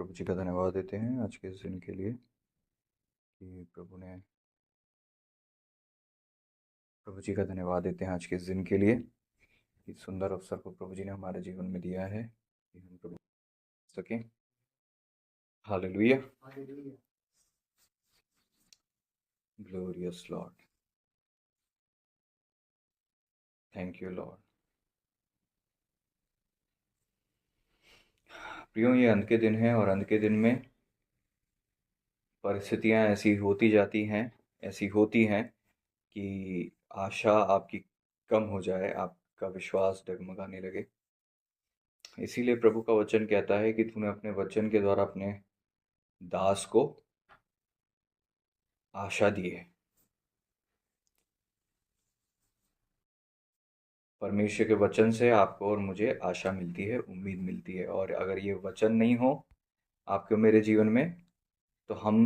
प्रभु जी का धन्यवाद देते हैं आज के इस दिन के लिए कि प्रभु जी का धन्यवाद देते हैं आज के इस दिन के लिए इस सुंदर अवसर को प्रभु जी ने हमारे जीवन में दिया है कि हम प्रभु सकें। Hallelujah, glorious Lord, thank you Lord. प्रियो, ये अंत के दिन है और अंत के दिन में परिस्थितियां ऐसी होती हैं कि आशा आपकी कम हो जाए, आपका विश्वास डगमगाने लगे। इसीलिए प्रभु का वचन कहता है कि तूने अपने वचन के द्वारा अपने दास को आशा दी है। परमेश्वर के वचन से आपको और मुझे आशा मिलती है, उम्मीद मिलती है। और अगर ये वचन नहीं हो आपके मेरे जीवन में तो हम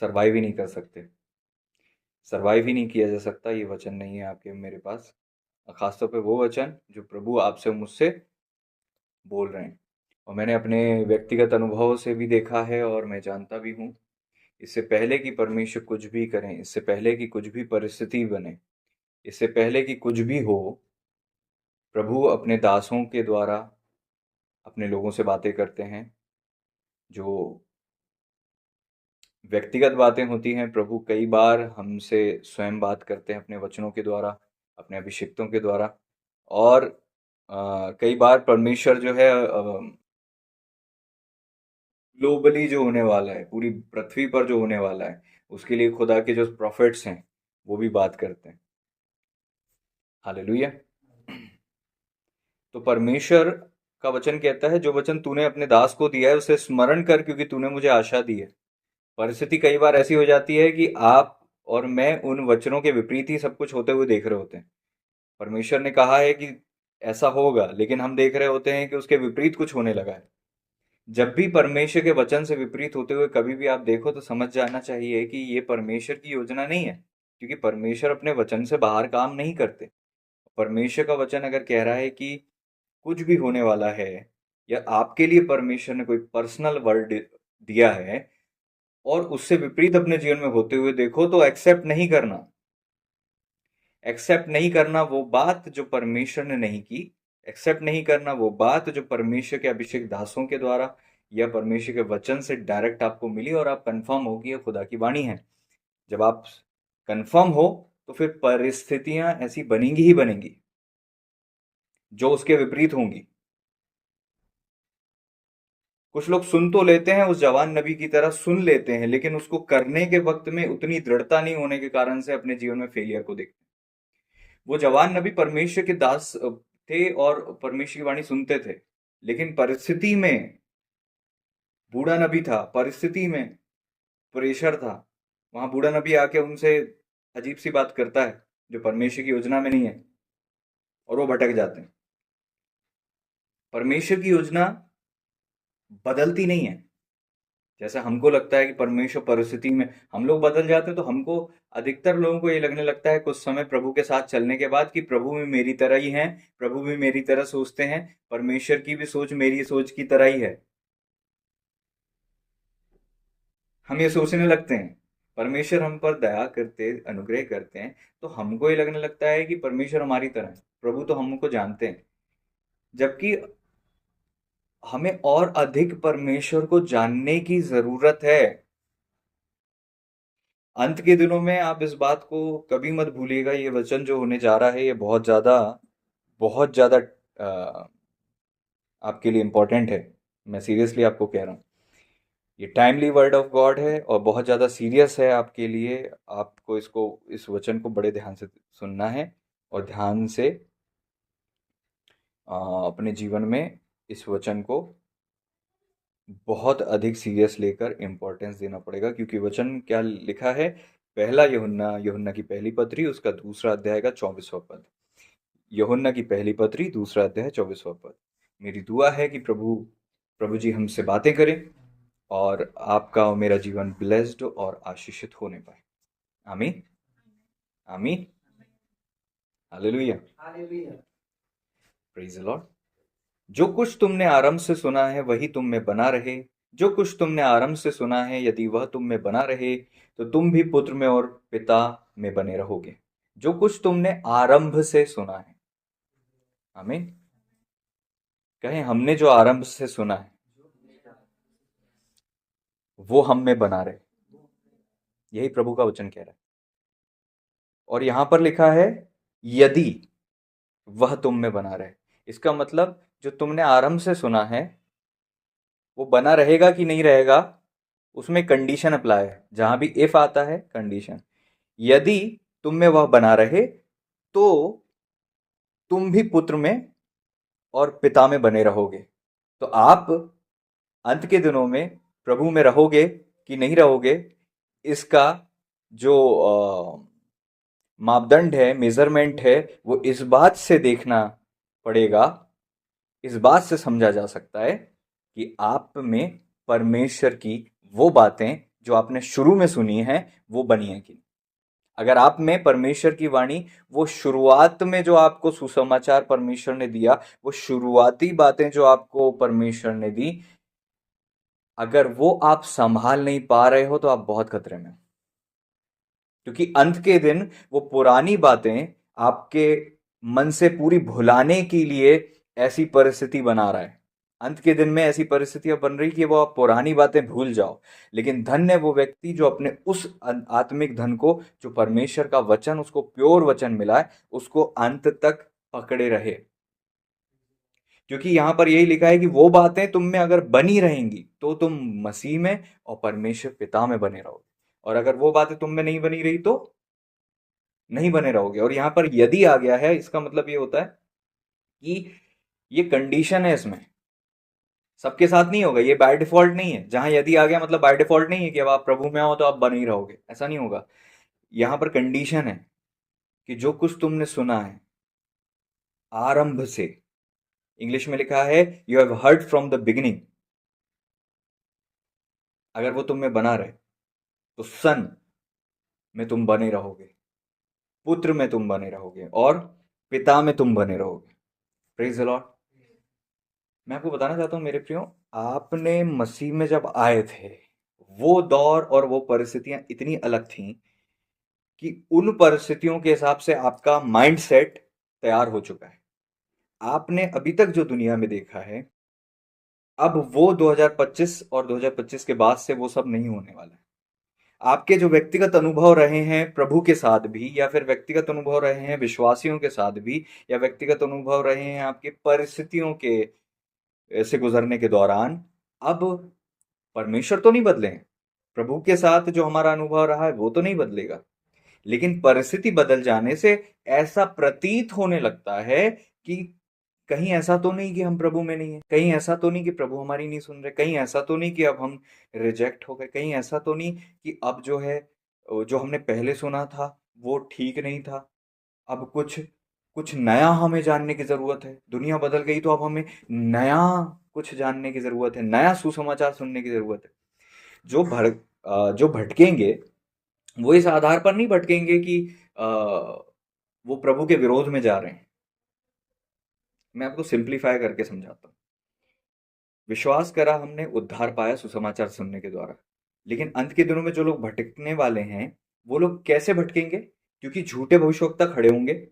सरवाइव ही नहीं कर सकते, सरवाइव ही नहीं किया जा सकता। ये वचन नहीं है आपके मेरे पास, खासतौर पे वो वचन जो प्रभु आपसे मुझसे बोल रहे हैं। और मैंने अपने व्यक्तिगत अनुभव से भी देखा है और मैं जानता भी हूँ, इससे पहले कि परमेश्वर कुछ भी करें, इससे पहले कि कुछ भी परिस्थिति बने, इससे पहले कि कुछ भी हो, प्रभु अपने दासों के द्वारा अपने लोगों से बातें करते हैं। जो व्यक्तिगत बातें होती हैं, प्रभु कई बार हमसे स्वयं बात करते हैं अपने वचनों के द्वारा, अपने अभिषिक्तों के द्वारा। और कई बार परमेश्वर जो है ग्लोबली जो होने वाला है, पूरी पृथ्वी पर जो होने वाला है, उसके लिए खुदा के जो प्रोफेट्स हैं वो भी बात करते हैं। हालेलुया। तो परमेश्वर का वचन कहता है, जो वचन तूने अपने दास को दिया है उसे स्मरण कर, क्योंकि तूने मुझे आशा दी है। परिस्थिति कई बार ऐसी हो जाती है कि आप और मैं उन वचनों के विपरीत ही सब कुछ होते हुए देख रहे होते हैं। परमेश्वर ने कहा है कि ऐसा होगा, लेकिन हम देख रहे होते हैं कि उसके विपरीत कुछ होने लगा है। जब भी परमेश्वर के वचन से विपरीत होते हुए कभी भी आप देखो तो समझ जाना चाहिए कि ये परमेश्वर की योजना नहीं है, क्योंकि परमेश्वर अपने वचन से बाहर काम नहीं करते। परमेश्वर का वचन अगर कह रहा है कि कुछ भी होने वाला है, या आपके लिए परमेश्वर ने कोई पर्सनल वर्ड दिया है और उससे विपरीत अपने जीवन में होते हुए देखो, तो एक्सेप्ट नहीं करना। एक्सेप्ट नहीं करना वो बात जो परमेश्वर ने नहीं की, एक्सेप्ट नहीं करना वो बात जो परमेश्वर के अभिषेक दासों के द्वारा या परमेश्वर के वचन से डायरेक्ट आपको मिली और आप कंफर्म हो कि ये खुदा की वाणी है। जब आप कंफर्म हो तो फिर परिस्थितियां ऐसी बनेंगी ही बनेंगी जो उसके विपरीत होंगी। कुछ लोग सुन तो लेते हैं, उस जवान नबी की तरह सुन लेते हैं, लेकिन उसको करने के वक्त में उतनी दृढ़ता नहीं होने के कारण से अपने जीवन में फेलियर को देखते हैं। वो जवान नबी परमेश्वर के दास थे और परमेश्वर की वाणी सुनते थे, लेकिन परिस्थिति में बूढ़ा नबी था, परिस्थिति में प्रेशर था, वहां बूढ़ा नबी आके उनसे अजीब सी बात करता है जो परमेश्वर की योजना में नहीं है, और वो भटक जाते हैं। परमेश्वर की योजना बदलती नहीं है। जैसे हमको लगता है कि परमेश्वर परिस्थिति में हम लोग बदल जाते हैं, तो हमको, अधिकतर लोगों को ये लगने लगता है कुछ समय प्रभु के साथ चलने के बाद कि प्रभु भी मेरी तरह ही हैं, प्रभु भी मेरी तरह सोचते हैं, परमेश्वर की भी सोच मेरी सोच की तरह ही है। हम ये सोचने लगते हैं, परमेश्वर हम पर दया करते, अनुग्रह करते हैं, तो हमको ये लगने लगता है कि परमेश्वर हमारी तरह है, प्रभु तो हमको जानते हैं। जबकि हमें और अधिक परमेश्वर को जानने की जरूरत है। अंत के दिनों में आप इस बात को कभी मत भूलिएगा, ये वचन जो होने जा रहा है ये बहुत ज्यादा आपके लिए इंपॉर्टेंट है। मैं सीरियसली आपको कह रहा हूँ, ये टाइमली वर्ड ऑफ गॉड है और बहुत ज्यादा सीरियस है आपके लिए। आपको इस वचन को बड़े ध्यान से सुनना है और ध्यान से अपने जीवन में इस वचन को बहुत अधिक सीरियस लेकर इंपॉर्टेंस देना पड़ेगा। क्योंकि वचन क्या लिखा है, पहला यूहन्ना की पहली पत्री, उसका दूसरा अध्याय का 24वां पद। यूहन्ना की पहली पत्री, दूसरा अध्याय, 24वां पद। मेरी दुआ है कि प्रभु जी हमसे बातें करें और आपका और मेरा जीवन ब्लेस्ड और आशीषित होने पाए। आमीन, आमीन, हालेलुया, प्रेज द लॉर्ड। जो कुछ तुमने आरंभ से सुना है वही तुम में बना रहे। जो कुछ तुमने आरंभ से सुना है, यदि वह तुम में बना रहे, तो तुम भी पुत्र में और पिता में बने रहोगे। जो कुछ तुमने आरंभ से सुना है, आमीन। कहें, हमने जो आरंभ से सुना है वो हम में बना रहे। यही प्रभु का वचन कह रहा है। और यहां पर लिखा है, यदि वह तुम में बना रहे। इसका मतलब जो तुमने आरंभ से सुना है वो बना रहेगा कि नहीं रहेगा, उसमें कंडीशन अप्लाई है। जहां भी इफ आता है, कंडीशन। यदि तुम में वह बना रहे, तो तुम भी पुत्र में और पिता में बने रहोगे। तो आप अंत के दिनों में प्रभु में रहोगे कि नहीं रहोगे, इसका जो मापदंड है, मेजरमेंट है, वो इस बात से देखना पड़ेगा, इस बात से समझा जा सकता है कि आप में परमेश्वर की वो बातें जो आपने शुरू में सुनी हैं वो बनी हैं कि नहीं। अगर आप में परमेश्वर की वाणी, वो शुरुआत में जो आपको सुसमाचार परमेश्वर ने दिया, वो शुरुआती बातें जो आपको परमेश्वर ने दी, अगर वो आप संभाल नहीं पा रहे हो तो आप बहुत खतरे में हो। क्योंकि अंत के दिन वो पुरानी बातें आपके मन से पूरी भुलाने के लिए ऐसी परिस्थिति बना रहा है। अंत के दिन में ऐसी परिस्थितियां बन रही कि वो आप पुरानी बातें भूल जाओ। लेकिन धन्य वो व्यक्ति जो अपने उस आत्मिक धन को, जो परमेश्वर का वचन, उसको प्योर वचन मिला है, उसको अंत तक पकड़े रहे। क्योंकि यहां पर यही लिखा है कि वो बातें तुम में अगर बनी रहेंगी तो तुम मसीह में और परमेश्वर पिता में बने रहोगे। और अगर वो बातें तुम में नहीं बनी रही तो नहीं बने रहोगे। और यहां पर यदि आ गया है, इसका मतलब ये होता है कि ये कंडीशन है। इसमें सबके साथ नहीं होगा, ये बाय डिफॉल्ट नहीं है। जहां यदि आ गया मतलब बाय डिफॉल्ट नहीं है कि अब आप प्रभु में आओ तो आप बने ही रहोगे, ऐसा नहीं होगा। यहां पर कंडीशन है कि जो कुछ तुमने सुना है आरंभ से, इंग्लिश में लिखा है you have heard from the beginning, अगर वो तुम में बना रहे तो सन में तुम बने रहोगे, पुत्र में तुम बने रहोगे और पिता में तुम बने रहोगे। Praise the Lord. मैं आपको बताना चाहता हूं मेरे प्रियो, आपने मसीह में जब आए थे, वो दौर और वो परिस्थितियां इतनी अलग थीं कि उन परिस्थितियों के हिसाब से आपका माइंड सेट तैयार हो चुका है। आपने अभी तक जो दुनिया में देखा है, अब वो 2025 और 2025 के बाद से वो सब नहीं होने वाला है। आपके जो व्यक्तिगत अनुभव रहे हैं प्रभु के साथ भी, या फिर व्यक्तिगत अनुभव रहे हैं विश्वासियों के साथ भी, या व्यक्तिगत अनुभव रहे हैं आपकी परिस्थितियों के से गुजरने के दौरान, अब परमेश्वर तो नहीं बदले हैं। प्रभु के साथ जो हमारा अनुभव रहा है वो तो नहीं बदलेगा। लेकिन परिस्थिति बदल जाने से ऐसा प्रतीत होने लगता है कि कहीं ऐसा तो नहीं कि हम प्रभु में नहीं है, कहीं ऐसा तो नहीं कि प्रभु हमारी नहीं सुन रहे, कहीं ऐसा तो नहीं कि अब हम रिजेक्ट हो गए, कहीं ऐसा तो नहीं कि अब जो है जो हमने पहले सुना था वो ठीक नहीं था। अब कुछ कुछ नया हमें जानने की जरूरत है। दुनिया बदल गई तो अब हमें नया कुछ जानने की जरूरत है, नया सुसमाचार सुनने की जरूरत है। जो भटकेंगे वो इस आधार पर नहीं भटकेंगे कि वो प्रभु के विरोध में जा रहे हैं। मैं आपको सिंप्लीफाई करके समझाता हूँ। विश्वास करा हमने, उद्धार पाया सुसमाचार सुनने के द्वारा। लेकिन अंत के दिनों में जो लोग भटकने वाले हैं, वो लोग कैसे भटकेंगे? क्योंकि झूठे भविष्यवक्ता खड़े होंगे,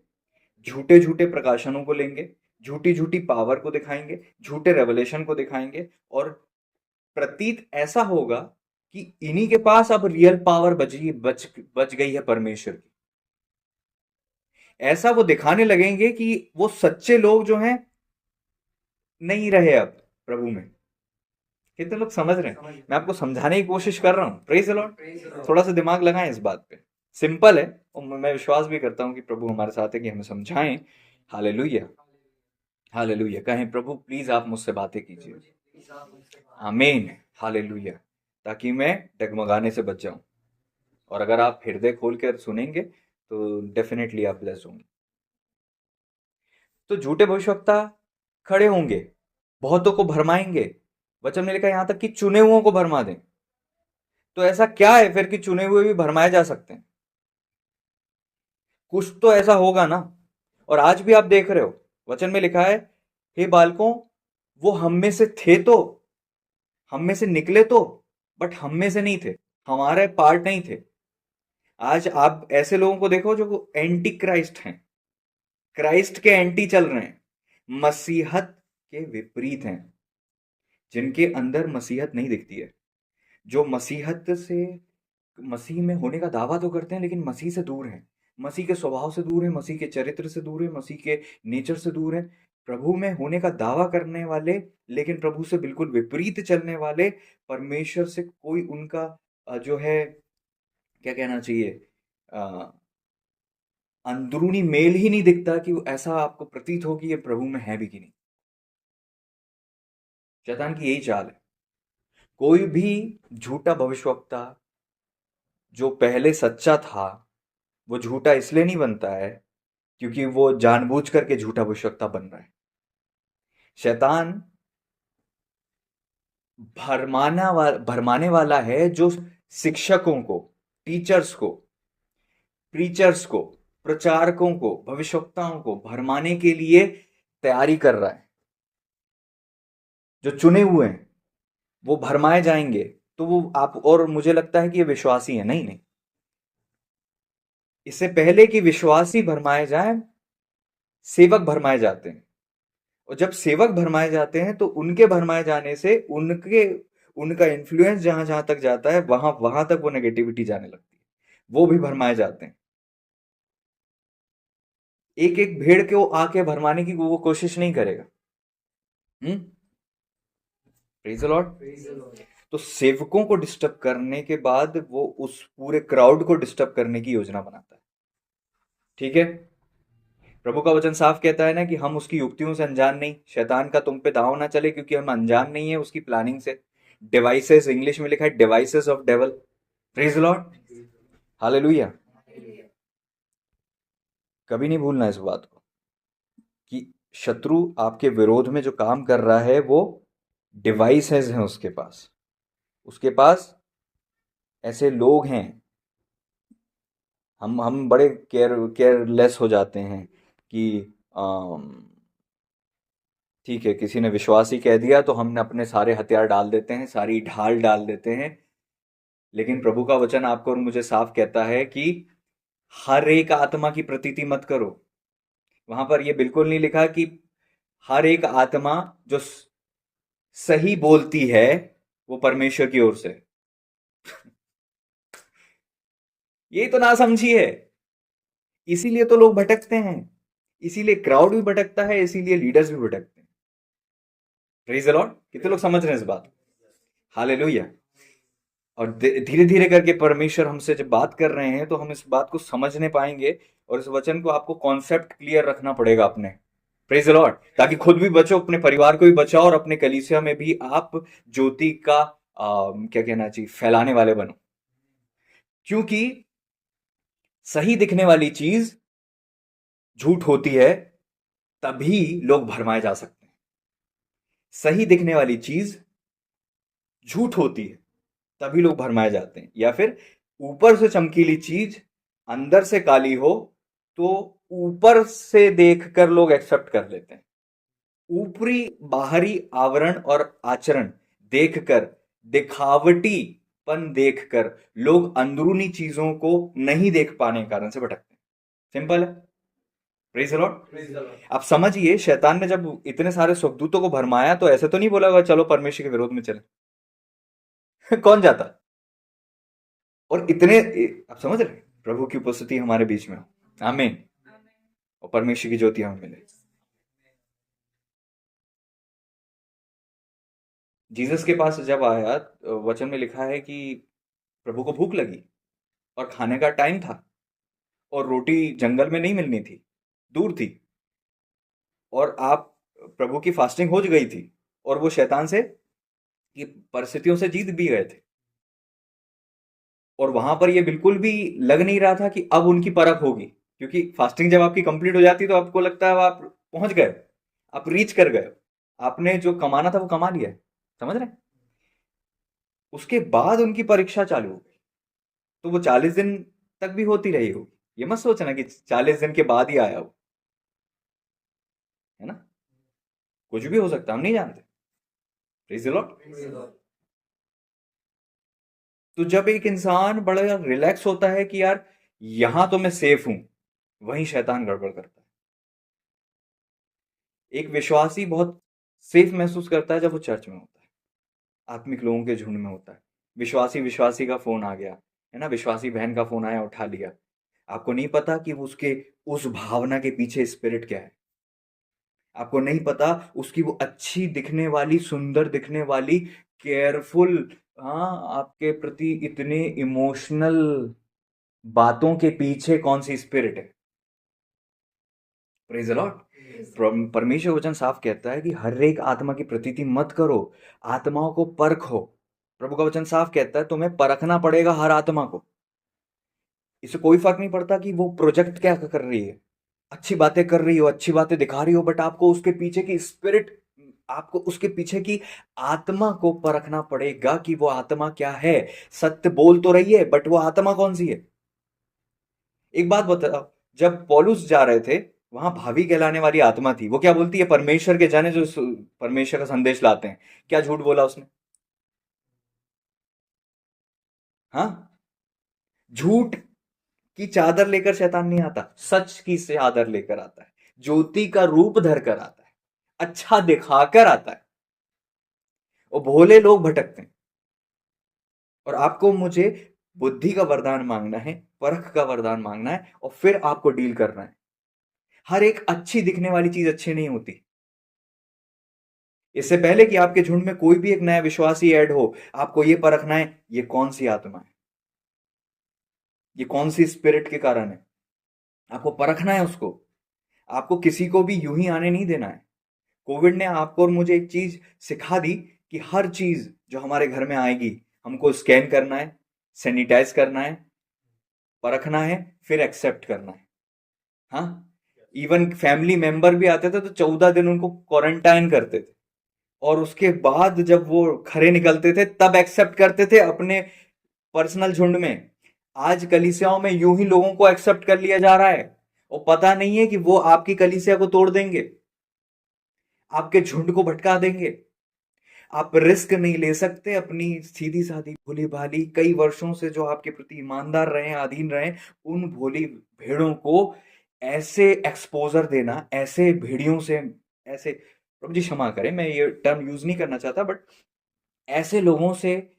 झूठे झूठे प्रकाशनों को लेंगे, झूठी झूठी पावर को दिखाएंगे, झूठे रेवलेशन को दिखाएंगे, और प्रतीत ऐसा होगा कि इन्हीं के पास अब रियल पावर बच गई है परमेश्वर की। ऐसा वो दिखाने लगेंगे कि वो सच्चे लोग जो हैं नहीं रहे अब प्रभु में। कितने लोग समझ रहे हैं? मैं आपको समझाने की कोशिश कर रहा हूं। Praise the Lord. थोड़ा सा दिमाग लगाएं इस बात पे। सिंपल है और मैं विश्वास भी करता हूं कि प्रभु हमारे साथ है कि हमें समझाएं। Hallelujah, hallelujah. कहें, प्रभु प्लीज आप मुझसे बातें कीजिए। आमीन, हालेलुया। ताकि मैं डगमगाने से बच जाऊं। और अगर आप हृदय खोल कर सुनेंगे तो डेफिनेटली आप ब्लेस होंगे। तो झूठे भविष्यवक्ता खड़े होंगे, बहुतों को भरमाएंगे। वचन में लिखा है यहां तक कि चुने हुओं को भरमा दें। तो ऐसा क्या है फिर कि चुने हुए भी भरमाए जा सकते हैं? कुछ तो ऐसा होगा ना। और आज भी आप देख रहे हो, वचन में लिखा है, हे बालकों, वो हम में से थे तो हम में से निकले तो, बट हम में से नहीं थे, हमारे पार्ट नहीं थे। आज आप ऐसे लोगों को देखो जो एंटी क्राइस्ट हैं, क्राइस्ट के एंटी चल रहे हैं, मसीहत के विपरीत हैं, जिनके अंदर मसीहत नहीं दिखती है, जो मसीहत से, मसीह में होने का दावा तो करते हैं लेकिन मसीह से दूर हैं, मसीह के स्वभाव से दूर है, मसीह के चरित्र से दूर है, मसीह के नेचर से दूर है। प्रभु में होने का दावा करने वाले लेकिन प्रभु से बिल्कुल विपरीत चलने वाले, परमेश्वर से कोई उनका जो है, क्या कहना चाहिए, अ, अंदरूनी मेल ही नहीं दिखता कि वो ऐसा आपको प्रतीत हो कि ये प्रभु में है भी कि नहीं। शैतान की यही चाल है। कोई भी झूठा भविष्यवक्ता जो पहले सच्चा था, वो झूठा इसलिए नहीं बनता है क्योंकि वो जानबूझ करके झूठा भविष्यवक्ता बन रहा है। शैतान भरमाने वाला है जो शिक्षकों को, टीचर्स को, प्रीचर्स को, प्रचारकों को, भविष्यवक्ताओं को भरमाने के लिए तैयारी कर रहा है। जो चुने हुए हैं वो भरमाए जाएंगे, तो वो आप, और मुझे लगता है कि ये विश्वासी है, नहीं नहीं, इससे पहले कि विश्वासी भरमाए जाए, सेवक भरमाए जाते हैं। और जब सेवक भरमाए जाते हैं तो उनके भरमाए जाने से उनका इन्फ्लुएंस जहां जहां तक जाता है, वहां वहां तक वो नेगेटिविटी जाने लगती है, वो भी भरमाए जाते हैं। एक एक भेड़ को आके भरमाने की वो कोशिश नहीं करेगा। Praise the Lord. तो सेवकों को डिस्टर्ब करने के बाद वो उस पूरे क्राउड को डिस्टर्ब करने की योजना बनाता है। ठीक है, प्रभु का वचन साफ कहता है ना कि हम उसकी युक्तियों से अनजान नहीं, शैतान का तुम पे दांव ना चले, क्योंकि हम अनजान नहीं है उसकी प्लानिंग से। डिवाइसेस, इंग्लिश में लिखा है devices of devil. Praise Lord, hallelujah. कभी नहीं भूलना इस बात को कि शत्रु आपके विरोध में जो काम कर रहा है वो डिवाइसेस हैं उसके पास ऐसे लोग हैं। हम बड़े केयरलेस हो जाते हैं कि ठीक है, किसी ने विश्वास ही कह दिया तो हमने अपने सारे हथियार डाल देते हैं, सारी ढाल डाल देते हैं। लेकिन प्रभु का वचन आपको और मुझे साफ कहता है कि हर एक आत्मा की प्रतीति मत करो। वहां पर यह बिल्कुल नहीं लिखा कि हर एक आत्मा जो सही बोलती है वो परमेश्वर की ओर से। ये तो ना समझी है, इसीलिए तो लोग भटकते हैं, इसीलिए क्राउड भी भटकता है, इसीलिए लीडर्स भी भटकते हैं। Praise the Lord. कितने लोग समझ रहे हैं इस बात? हालेलुया। और धीरे धीरे करके परमेश्वर हमसे जब बात कर रहे हैं तो हम इस बात को समझने पाएंगे, और इस वचन को आपको कॉन्सेप्ट क्लियर रखना पड़ेगा अपने। Praise the Lord. ताकि खुद भी बचो, अपने परिवार को भी बचाओ, और अपने कलीसिया में भी आप ज्योति का क्या कहना चाहिए, फैलाने वाले बनो। क्योंकि सही दिखने वाली चीज झूठ होती है, तभी लोग भरमाए जा सकते हैं। सही दिखने वाली चीज झूठ होती है, तभी लोग भरमाए जाते हैं। या फिर ऊपर से चमकीली चीज अंदर से काली हो तो ऊपर से देखकर लोग एक्सेप्ट कर लेते हैं। ऊपरी बाहरी आवरण और आचरण देखकर, दिखावटीपन देखकर लोग अंदरूनी चीजों को नहीं देख पाने के कारण से भटकते हैं। सिंपल है। Praise the Lord. आप समझिए, शैतान ने जब इतने सारे स्वर्गदूतों को भरमाया तो ऐसे तो नहीं बोला चलो परमेश्वर के विरोध में चले। कौन जाता? और इतने, आप समझ रहे, प्रभु की उपस्थिति हमारे बीच में हो, आमीन, और परमेश्वर की ज्योति हमें मिले। जीसस के पास जब आया, वचन में लिखा है कि प्रभु को भूख लगी और खाने का टाइम था, और रोटी जंगल में नहीं मिलनी थी, दूर थी, और आप, प्रभु की फास्टिंग हो गई थी, और वो शैतान से की परिस्थितियों से जीत भी गए थे। और वहां पर ये बिल्कुल भी लग नहीं रहा था कि अब उनकी परख होगी, क्योंकि फास्टिंग जब आपकी कंप्लीट हो जाती है तो आपको लगता है आप पहुंच गए, आप रीच कर गए, आपने जो कमाना था वो कमा लिया है। समझ रहे? उसके बाद उनकी परीक्षा चालू हो गई, तो वो 40 दिन तक भी होती रही होगी। ये मत सोचना कि 40 दिन के बाद ही आया हो, है ना? कुछ भी हो सकता है, हम नहीं जानते। Praise the Lord. तो जब एक इंसान बड़ा रिलैक्स होता है कि यार यहां तो मैं सेफ हूं, वहीं शैतान गड़बड़ करता है। एक विश्वासी बहुत सेफ महसूस करता है जब वो चर्च में होता है, आत्मिक लोगों के झुंड में होता है। विश्वासी विश्वासी का फोन आ गया, है ना, विश्वासी बहन का फोन आया, उठा लिया। आपको नहीं पता कि उसके उस भावना के पीछे स्पिरिट क्या है। आपको नहीं पता उसकी वो अच्छी दिखने वाली, सुंदर दिखने वाली, केयरफुल, हाँ, आपके प्रति इतने इमोशनल बातों के पीछे कौन सी स्पिरिट है। Praise the Lord. परमेश्वर वचन साफ कहता है कि हर एक आत्मा की प्रतीति मत करो, आत्माओं को परखो। प्रभु का वचन साफ कहता है तुम्हें परखना पड़ेगा हर आत्मा को। इससे कोई फर्क नहीं पड़ता कि वो प्रोजेक्ट क्या कर रही है, अच्छी बातें कर रही हो, अच्छी बातें दिखा रही हो, बट आपको उसके पीछे की स्पिरिट, आपको उसके पीछे की आत्मा को परखना पड़ेगा कि वो आत्मा क्या है। सत्य बोल तो रही है, बट वो आत्मा कौन सी है। एक बात बताओ, जब पौलुस जा रहे थे, वहां भावी कहलाने वाली आत्मा थी, वो क्या बोलती है, परमेश्वर के जाने जो परमेश्वर का संदेश लाते हैं, क्या झूठ बोला उसने। हाँ, झूठ की चादर लेकर शैतान नहीं आता, सच की चादर लेकर आता है, ज्योति का रूप धर कर आता है, अच्छा दिखाकर आता है। और भोले लोग भटकते हैं। और आपको मुझे बुद्धि का वरदान मांगना है, परख का वरदान मांगना है, और फिर आपको डील करना है। हर एक अच्छी दिखने वाली चीज अच्छी नहीं होती। इससे पहले कि आपके झुंड में कोई भी एक नया विश्वासी ऐड हो, आपको यह परखना है ये कौन सी आत्मा है, ये कौन सी स्पिरिट के कारण है। आपको परखना है उसको। आपको किसी को भी यूं ही आने नहीं देना है। कोविड ने आपको और मुझे एक चीज सिखा दी कि हर चीज जो हमारे घर में आएगी, हमको स्कैन करना है, सैनिटाइज करना है, परखना है, फिर एक्सेप्ट करना है। हाँ, इवन फैमिली मेंबर भी आते थे तो 14 दिन उनको क्वारंटाइन करते थे, और उसके बाद जब वो खरे निकलते थे तब एक्सेप्ट करते थे अपने पर्सनल झुंड में। आज कलीसियाओं में यूं ही लोगों को एक्सेप्ट कर लिया जा रहा है, और पता नहीं है कि वो आपकी कलीसिया को तोड़ देंगे, आपके झुंड को भटका देंगे। आप रिस्क नहीं ले सकते अपनी सीधी सादी भोली भाली, कई वर्षों से जो आपके प्रति ईमानदार रहे, अधीन रहे, उन भोली भेड़ों को ऐसे एक्सपोजर देना, ऐसे भेड़ियों से, ऐसे, प्रभु जी क्षमा करें मैं ये टर्म यूज नहीं करना चाहता, बट ऐसे लोगों से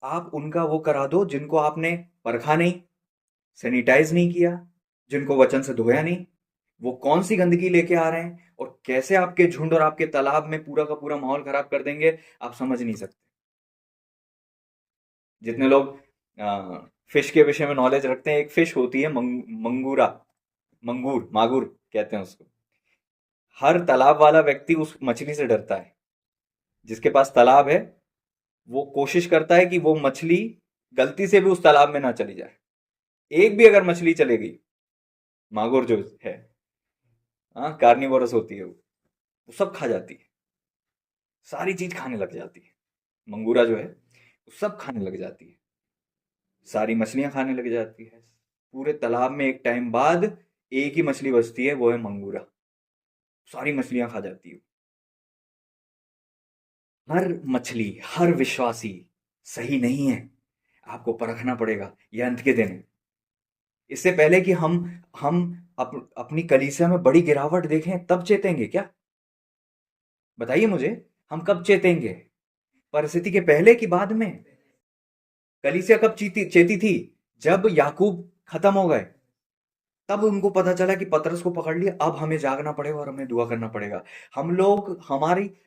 आप उनका वो करा दो जिनको आपने परखा नहीं, सैनिटाइज नहीं किया, जिनको वचन से धोया नहीं। वो कौन सी गंदगी लेके आ रहे हैं और कैसे आपके झुंड और आपके तालाब में पूरा का पूरा माहौल खराब कर देंगे, आप समझ नहीं सकते। जितने लोग फिश के विषय में नॉलेज रखते हैं, एक फिश होती है मंगूरा, मंगूर, मागुर कहते हैं उसको। हर तालाब वाला व्यक्ति उस मछली से डरता है। जिसके पास तालाब है वो कोशिश करता है कि वो मछली गलती से भी उस तालाब में ना चली जाए। एक भी अगर मछली चले गई, मागुर जो है, हाँ, कार्निवोरस होती है वो सब खा जाती है, सारी चीज खाने लग जाती है। मंगूरा जो है वो सब खाने लग जाती है, सारी मछलियां खाने लग जाती है। पूरे तालाब में एक टाइम बाद एक ही मछली बचती है, वो है मंगूरा, सारी मछलियां खा जाती है। हर मछली, हर विश्वासी सही नहीं है। आपको परखना पड़ेगा, ये अंत के दिन है। इससे पहले कि हम अपनी कलीसिया में बड़ी गिरावट देखें तब चेतेंगे क्या? बताइए मुझे, हम कब चेतेंगे? परिस्थिति के पहले कि बाद में? कलीसिया कब चेती थी? जब याकूब खत्म हो गए, तब उनको पता चला कि पतरस को पकड़ लिया, अब हमें जागना पड़ेगा और हमें दुआ करना पड़ेगा।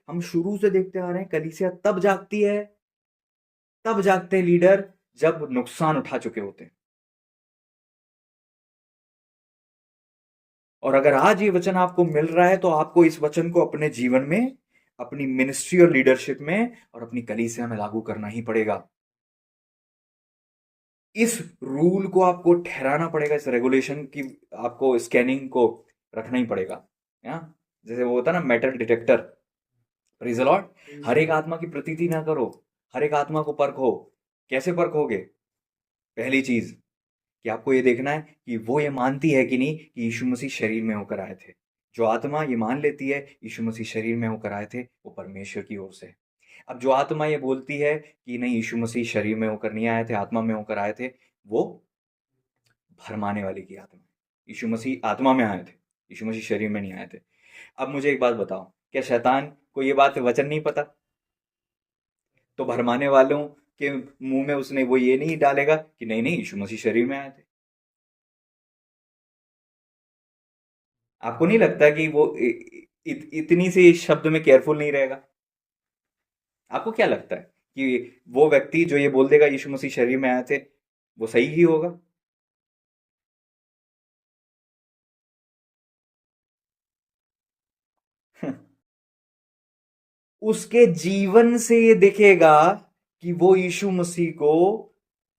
हम शुरू से देखते आ रहे हैं कलीसिया तब जागती है, तब जागते हैं लीडर जब नुकसान उठा चुके होते हैं। और अगर आज ये वचन आपको मिल रहा है तो आपको इस वचन को अपने जीवन में, अपनी मिनिस्ट्री और लीडरशिप में और अपनी कलीसिया में लागू करना ही पड़ेगा। इस रूल को आपको ठहराना पड़ेगा, इस रेगुलेशन की आपको स्कैनिंग को रखना ही पड़ेगा। जैसे वो होता है ना, metal detector. Praise the Lord. हर एक आत्मा की प्रतीति ना करो, हर एक आत्मा को परखो। कैसे परखोगे? पहली चीज कि आपको ये देखना है कि वो ये मानती है कि नहीं कि यीशु मसीह शरीर में होकर आए थे। जो आत्मा ये मान लेती है यीशु मसीह शरीर में होकर आए थे, वो परमेश्वर की ओर से। अब जो आत्मा ये बोलती है कि नहीं यीशु मसीह शरीर में होकर नहीं आए थे, आत्मा में होकर आए थे, वो भरमाने वाली की आत्मा। यीशु मसीह आत्मा में आए थे, यीशु मसीह शरीर में नहीं आए थे। अब मुझे एक बात बताओ, क्या शैतान को ये बात वचन नहीं पता? तो भरमाने वालों के मुंह में उसने वो ये नहीं डालेगा कि नहीं नहीं यीशु मसीह शरीर में आए थे? आपको नहीं लगता कि वो इतनी सी शब्द में केयरफुल नहीं रहेगा? आपको क्या लगता है कि वो व्यक्ति जो ये बोल देगा यीशु मसीह शरीर में आए थे, वो सही ही होगा? उसके जीवन से ये दिखेगा कि वो यीशु मसीह को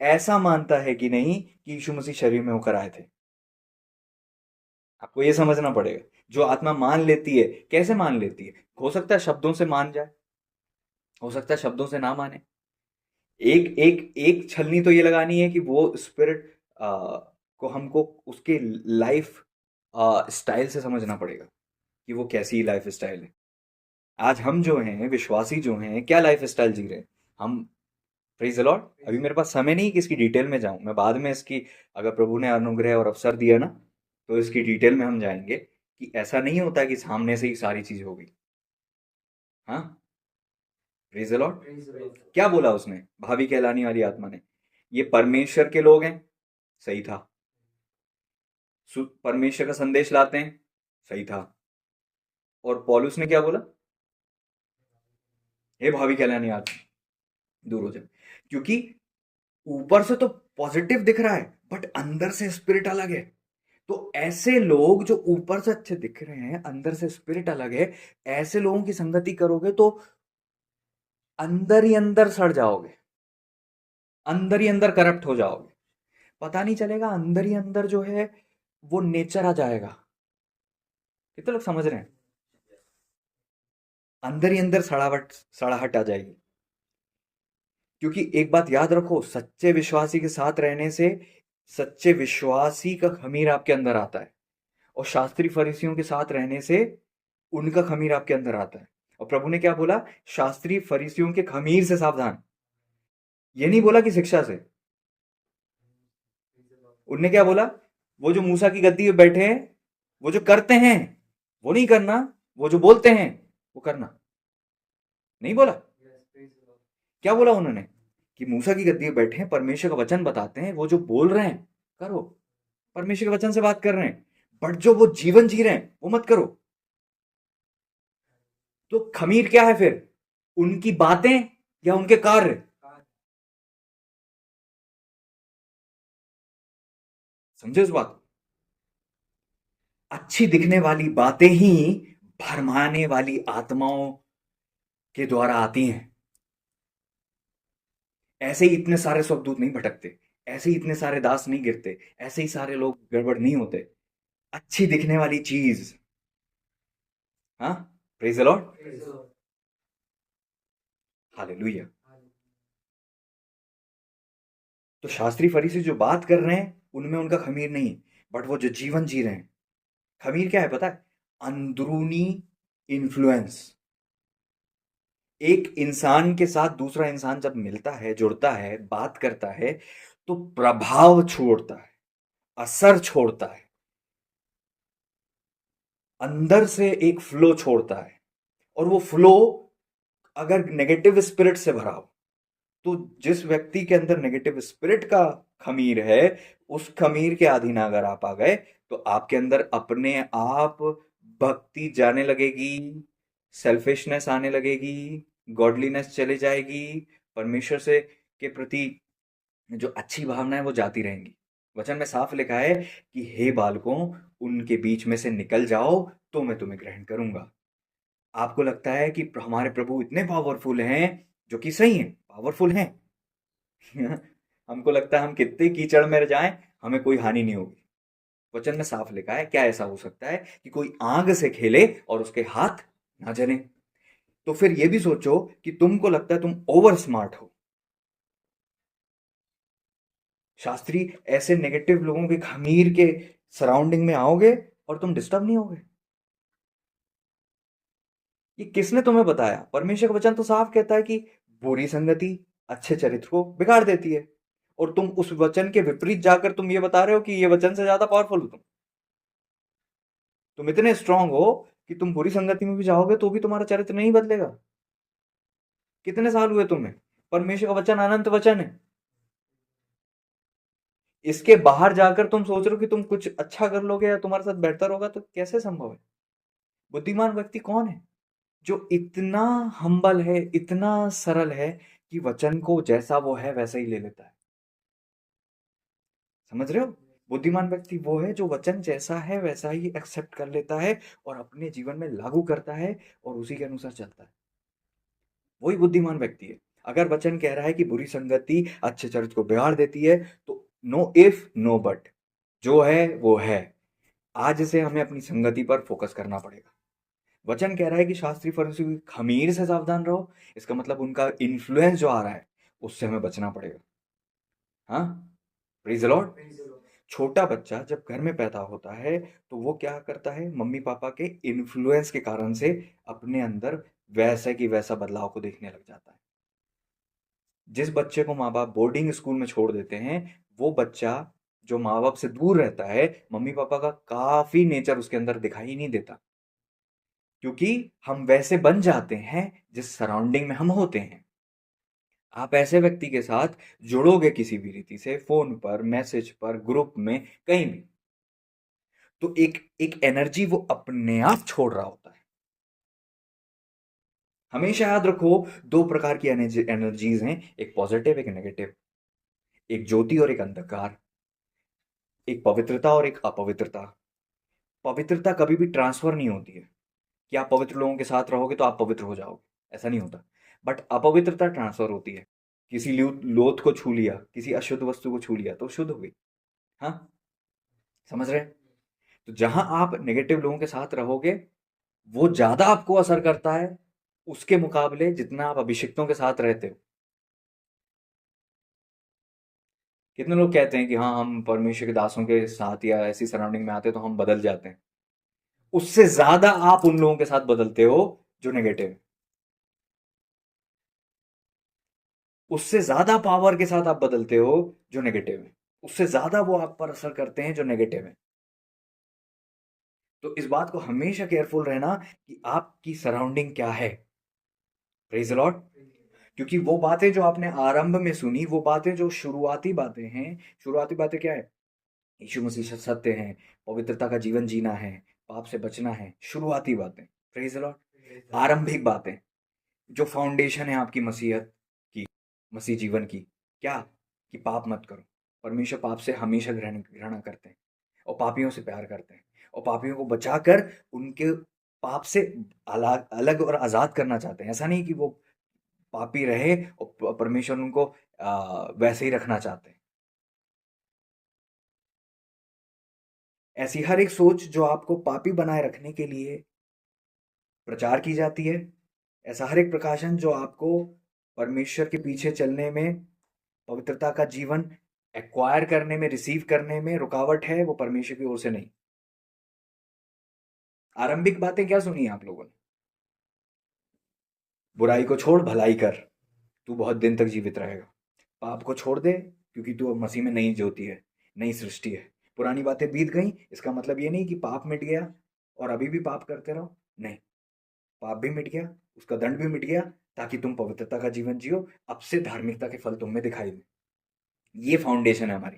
ऐसा मानता है कि नहीं कि यीशु मसीह शरीर में होकर आए थे। आपको ये समझना पड़ेगा। जो आत्मा मान लेती है, कैसे मान लेती है? हो सकता है शब्दों से मान जाए, हो सकता है शब्दों से ना माने। एक एक एक छलनी तो ये लगानी है कि वो स्पिरिट को हमको उसके लाइफ स्टाइल से समझना पड़ेगा कि वो कैसी लाइफ स्टाइल है। आज हम जो हैं, विश्वासी जो हैं, क्या लाइफ स्टाइल जी रहे हैं हम? Praise the Lord. अभी मेरे पास समय नहीं कि इसकी डिटेल में जाऊं, मैं बाद में इसकी, अगर प्रभु ने अनुग्रह और अवसर दिया ना, तो इसकी डिटेल में हम जाएंगे कि ऐसा नहीं होता कि सामने से ही सारी चीज हो गई। हाँ, प्रेज द लॉर्ड। क्या बोला उसने, भावी कहलाने वाली आत्मा ने? ये परमेश्वर के लोग हैं, सही था। परमेश्वर का संदेश लाते हैं, सही था। और पौलुस ने क्या बोला? हे भावी कहलाने आत्मा, दूर हो जाए। क्योंकि ऊपर से तो पॉजिटिव दिख रहा है, बट अंदर से स्पिरिट अलग है। तो ऐसे लोग जो ऊपर से अच्छे दिख रहे हैं, अंदर से स्पिरिट अलग है, ऐसे लोगों की संगति करोगे तो अंदर ही अंदर सड़ जाओगे, अंदर ही अंदर करप्ट हो जाओगे। पता नहीं चलेगा, अंदर ही अंदर जो है वो नेचर आ जाएगा। कितने लोग समझ रहे हैं? अंदर ही अंदर सड़ावट सड़ाहट आ जाएगी। क्योंकि एक बात याद रखो, सच्चे विश्वासी के साथ रहने से सच्चे विश्वासी का खमीर आपके अंदर आता है, और शास्त्री फरीसियों के साथ रहने से उनका खमीर आपके अंदर आता है। और प्रभु ने क्या बोला? शास्त्री फरीसियों के खमीर से सावधान। ये नहीं बोला कि शिक्षा से। उनने क्या बोला? वो जो मूसा की गद्दी पे बैठे हैं, वो जो करते हैं वो नहीं करना, वो जो बोलते हैं वो करना। नहीं बोला? क्या बोला उन्होंने? कि मूसा की गद्दी पे बैठे हैं, परमेश्वर का वचन बताते हैं, वो जो बोल रहे हैं करो, परमेश्वर के वचन से बात कर रहे हैं, बट जो वो जीवन जी रहे हैं वो मत करो। तो खमीर क्या है फिर? उनकी बातें या उनके कार्य? समझे उस बात को? अच्छी दिखने वाली बातें ही भरमाने वाली आत्माओं के द्वारा आती हैं। ऐसे ही इतने सारे स्वर्गदूत नहीं भटकते, ऐसे ही इतने सारे दास नहीं गिरते, ऐसे ही सारे लोग गड़बड़ नहीं होते। अच्छी दिखने वाली चीज। हाँ, प्रेज द लॉर्ड, हालेलुया। तो शास्त्री फरीसी जो बात कर रहे हैं उनमें उनका खमीर नहीं है, बट वो जो जीवन जी रहे हैं। खमीर क्या है पता है? अंदरूनी इन्फ्लुएंस। एक इंसान के साथ दूसरा इंसान जब मिलता है, जुड़ता है, बात करता है, तो प्रभाव छोड़ता है, असर छोड़ता है, अंदर से एक फ्लो छोड़ता है। और वो फ्लो अगर नेगेटिव स्पिरिट से भरा हो, तो जिस व्यक्ति के अंदर नेगेटिव स्पिरिट का खमीर है, उस खमीर के अधीन अगर आप आ गए, तो आपके अंदर अपने आप भक्ति जाने लगेगी, सेल्फिशनेस आने लगेगी, गॉडलीनेस चली जाएगी, परमेश्वर से के प्रति जो अच्छी भावना है वो जाती रहेंगी। वचन में साफ लिखा है कि हे बालकों, उनके बीच में से निकल जाओ तो मैं तुम्हें ग्रहण करूंगा। आपको लगता है कि हमारे प्रभु इतने पावरफुल हैं, जो कि सही हैं, पावरफुल हैं। हमको लगता है हम कितने कीचड़ में जाएं, हमें कोई हानि नहीं होगी। वचन में साफ लिखा है, क्या ऐसा हो सकता है कि कोई आग से खेले और उसके हाथ ना जले? तो फिर ये भी सोचो कि तुमको लगता है तुम ओवर स्मार्ट हो। शास्त्री ऐसे नेगेटिव लोगों के खमीर के सराउंडिंग में आओगे और तुम डिस्टर्ब नहीं होगे। ये किसने तुम्हें बताया? परमेश्वर का वचन तो साफ कहता है कि बुरी संगति अच्छे चरित्र को बिगाड़ देती है, और तुम उस वचन के विपरीत जाकर तुम ये बता रहे हो कि ये वचन से ज्यादा पावरफुल हो तुम इतने स्ट्रांग हो कि तुम बुरी संगति में भी जाओगे तो भी तुम्हारा चरित्र नहीं बदलेगा। कितने साल हुए तुम्हें? परमेश्वर का वचन अनंत वचन है। इसके बाहर जाकर तुम सोच रहे हो कि तुम कुछ अच्छा कर लोगे या तुम्हारे साथ बेहतर होगा, तो कैसे संभव है? बुद्धिमान व्यक्ति कौन है? जो इतना हम्बल है, इतना सरल है कि वचन को जैसा वो है वैसा ही ले लेता है। समझ रहे हो? बुद्धिमान व्यक्ति वो है जो वचन जैसा है वैसा ही एक्सेप्ट कर लेता है और अपने जीवन में लागू करता है और उसी के अनुसार चलता है। वही बुद्धिमान व्यक्ति है। अगर वचन कह रहा है कि बुरी संगति अच्छे चरित्र को बिगाड़ देती है, तो नो इफ नो बट, जो है वो है। आज से हमें अपनी संगति पर फोकस करना पड़ेगा। वचन कह रहा है कि शास्त्री फरीसी की खमीर से सावधान रहो, इसका मतलब उनका इन्फ्लुएंस जो आ रहा है उससे हमें बचना पड़ेगा। हाँ, प्रेज द लॉर्ड। छोटा बच्चा जब घर में पैदा होता है तो वो क्या करता है? मम्मी पापा के इन्फ्लुएंस के कारण से अपने अंदर वैसे की वैसा बदलाव को देखने लग जाता है। जिस बच्चे को माँ बाप बोर्डिंग स्कूल में छोड़ देते हैं, वो बच्चा जो माँ बाप से दूर रहता है, मम्मी पापा का काफी नेचर उसके अंदर दिखाई ही नहीं देता, क्योंकि हम वैसे बन जाते हैं जिस सराउंडिंग में हम होते हैं। आप ऐसे व्यक्ति के साथ जुड़ोगे किसी भी रीति से, फोन पर, मैसेज पर, ग्रुप में, कहीं भी, तो एक एक एनर्जी वो अपने आप छोड़ रहा होता है। हमेशा याद रखो, दो प्रकार की एनर्जीज हैं, एक पॉजिटिव एक नेगेटिव, एक ज्योति और एक अंधकार, एक पवित्रता और एक अपवित्रता। पवित्रता कभी भी ट्रांसफर नहीं होती है कि आप पवित्र लोगों के साथ रहोगे तो आप पवित्र हो जाओगे, ऐसा नहीं होता। बट अपवित्रता ट्रांसफर होती है। किसी लोथ को छू लिया, किसी अशुद्ध वस्तु को छू लिया तो शुद्ध हो गई। हाँ, समझ रहे हैं? तो जहां आप नेगेटिव लोगों के साथ रहोगे, वो ज्यादा आपको असर करता है उसके मुकाबले जितना आप अभिषिक्तों के साथ रहते हो। कितने लोग कहते हैं कि हाँ, हम परमेश्वर के दासों के साथ या ऐसी सराउंडिंग में आते हैं तो हम बदल जाते हैं। उससे ज्यादा आप उन लोगों के साथ बदलते हो जो नेगेटिव है। उससे ज्यादा पावर के साथ आप बदलते हो जो नेगेटिव है। उससे ज्यादा वो आप पर असर करते हैं जो नेगेटिव है। तो इस बात को हमेशा केयरफुल रहना कि आपकी सराउंडिंग क्या है। Praise the Lord. क्योंकि वो बातें जो आपने आरंभ में सुनी, वो बातें जो शुरुआती बातें हैं, शुरुआती बातें क्या है? यीशु मसीह सत्य है, पवित्रता का जीवन जीना है, पाप से बचना है, शुरुआती बातें। Praise the Lord. आरंभिक बातें जो फाउंडेशन है आपकी मसीहत की, मसीह जीवन की, क्या? कि पाप मत करो। परमेश्वर पाप से हमेशा घृणा करते हैं और पापियों से प्यार करते हैं, और पापियों को बचाकर उनके पाप से अलग अलग और आजाद करना चाहते हैं। ऐसा नहीं कि वो पापी रहे और परमेश्वर उनको वैसे ही रखना चाहते हैं। ऐसी हर एक सोच जो आपको पापी बनाए रखने के लिए प्रचार की जाती है, ऐसा हर एक प्रकाशन जो आपको परमेश्वर के पीछे चलने में, पवित्रता का जीवन एक्वायर करने में, रिसीव करने में रुकावट है, वो परमेश्वर की ओर से नहीं। आरंभिक बातें क्या सुनी आप लोगों ने? बुराई को छोड़ भलाई कर, तू बहुत दिन तक जीवित रहेगा। पाप को छोड़ दे, क्योंकि तू अब मसीह में नई ज्योति है, नई सृष्टि है। पुरानी बातें बीत गई, इसका मतलब ये नहीं कि पाप मिट गया और अभी भी पाप करते रहो। नहीं, पाप भी मिट गया, उसका दंड भी मिट गया, ताकि तुम पवित्रता का जीवन जियो। अब से धार्मिकता के फल तुम में दिखाई दे। ये फाउंडेशन है हमारी,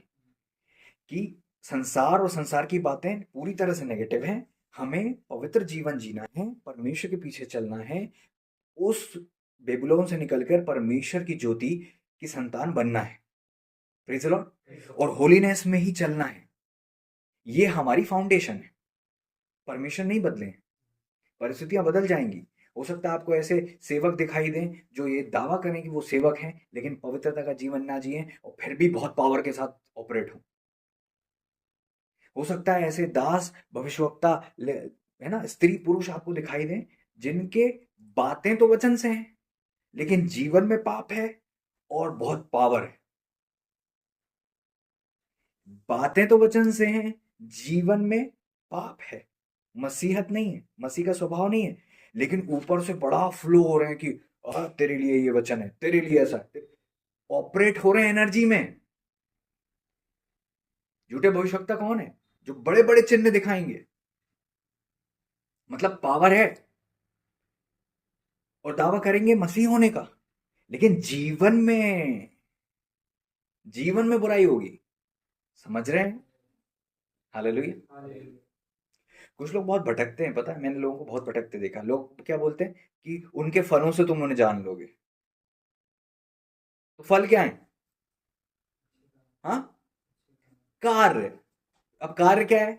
कि संसार और संसार की बातें पूरी तरह से नेगेटिव हैं। हमें पवित्र जीवन जीना है, परमेश्वर के पीछे चलना है, उस बेबीलोन से निकलकर परमेश्वर की ज्योति की संतान बनना है। Praise the Lord. और होलीनेस में ही चलना है। ये हमारी फाउंडेशन है। परमेश्वर नहीं बदले हैं, परिस्थितियां बदल जाएंगी। हो सकता है आपको ऐसे सेवक दिखाई दें जो ये दावा करें कि वो सेवक हैं, लेकिन पवित्रता का जीवन ना जिए और फिर भी बहुत पावर के साथ ऑपरेट हो सकता है ऐसे दास भविष्यवक्ता है ना, स्त्री पुरुष आपको दिखाई दें जिनके बातें तो वचन से हैं लेकिन जीवन में पाप है और बहुत पावर है। बातें तो वचन से हैं, जीवन में पाप है, मसीहत नहीं है, मसीह का स्वभाव नहीं है। लेकिन ऊपर से बड़ा फ्लो हो रहे हैं कि तेरे लिए ये वचन है, तेरे लिए ऐसा है, ऑपरेट हो रहे हैं एनर्जी में। झूठे भविष्यवक्ता कौन है? जो बड़े बड़े चिन्ह दिखाएंगे, मतलब पावर है, और दावा करेंगे मसीह होने का, लेकिन जीवन में बुराई होगी। समझ रहे हैं? हालेलुया। कुछ लोग बहुत भटकते हैं, पता है, मैंने लोगों को बहुत भटकते देखा। लोग क्या बोलते हैं कि उनके फलों से तुम उन्हें जान लोगे। तो फल क्या है? हाँ, कार्य। अब कार्य क्या है?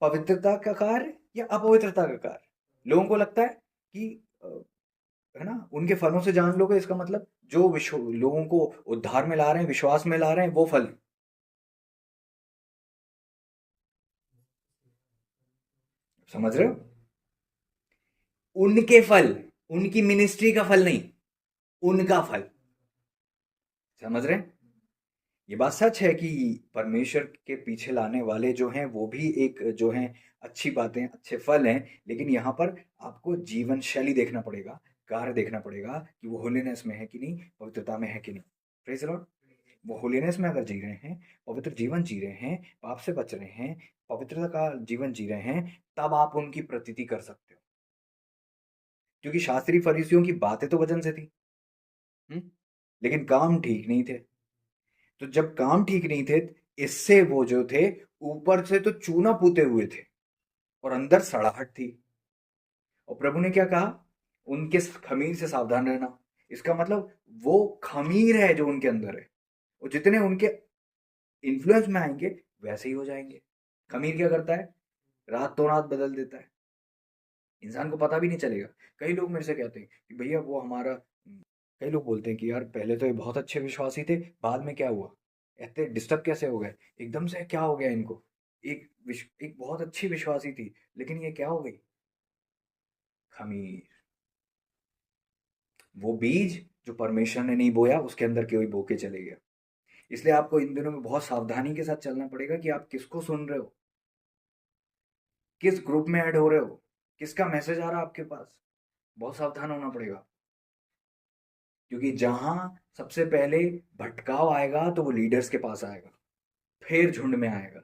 पवित्रता का कार्य या अपवित्रता का कार्य? लोगों को लगता है कि है ना, उनके फलों से जान लोगे, इसका मतलब जो विश्व लोगों को उद्धार में ला रहे हैं, विश्वास में ला रहे हैं, वो फल। समझ रहे हो? उनके फल, उनकी मिनिस्ट्री का फल नहीं, उनका फल। समझ रहे हैं? ये बात सच है कि परमेश्वर के पीछे लाने वाले जो हैं वो भी एक जो हैं अच्छी बातें, अच्छे फल हैं, लेकिन यहाँ पर आपको जीवन शैली देखना पड़ेगा, कार्य देखना पड़ेगा कि वो होलीनेस में है कि नहीं, पवित्रता में है कि नहीं। Praise Lord. वो होलीनेस में अगर जी रहे हैं, पवित्र जीवन जी रहे हैं, पाप से बच रहे हैं, पवित्रता का जीवन जी रहे हैं, तब आप उनकी प्रतीति कर सकते हो। क्योंकि शास्त्री फरीसियों की बातें तो वचन से थी, हम्म, लेकिन काम ठीक नहीं थे। तो जब काम ठीक नहीं थे, इससे वो जो थे ऊपर से तो चूना पूते हुए थे और अंदर सड़ाहट थी। और प्रभु ने क्या कहा? उनके खमीर से सावधान रहना। इसका मतलब वो खमीर है जो उनके अंदर है, और जितने उनके इन्फ्लुएंस में आएंगे वैसे ही हो जाएंगे। खमीर क्या करता है? रातों रात बदल देता है, इंसान को पता भी नहीं चलेगा। कई लोग मेरे से कहते हैं कि भैया वो हमारा, कई लोग बोलते हैं कि यार पहले तो ये बहुत अच्छे विश्वासी थे, बाद में क्या हुआ, इतने डिस्टर्ब कैसे हो गए, एकदम से क्या हो गया इनको। एक बहुत अच्छी विश्वासी थी, लेकिन ये क्या हो गई? खमीर। वो बीज जो परमेश्वर ने नहीं बोया, उसके अंदर कोई बो के चले गया। इसलिए आपको इन दिनों में बहुत सावधानी के साथ चलना पड़ेगा कि आप किसको सुन रहे हो, किस ग्रुप में ऐड हो रहे हो, किसका मैसेज आ रहा है आपके पास। बहुत सावधान होना पड़ेगा, क्योंकि जहां सबसे पहले भटकाव आएगा तो वो लीडर्स के पास आएगा, फिर झुंड में आएगा।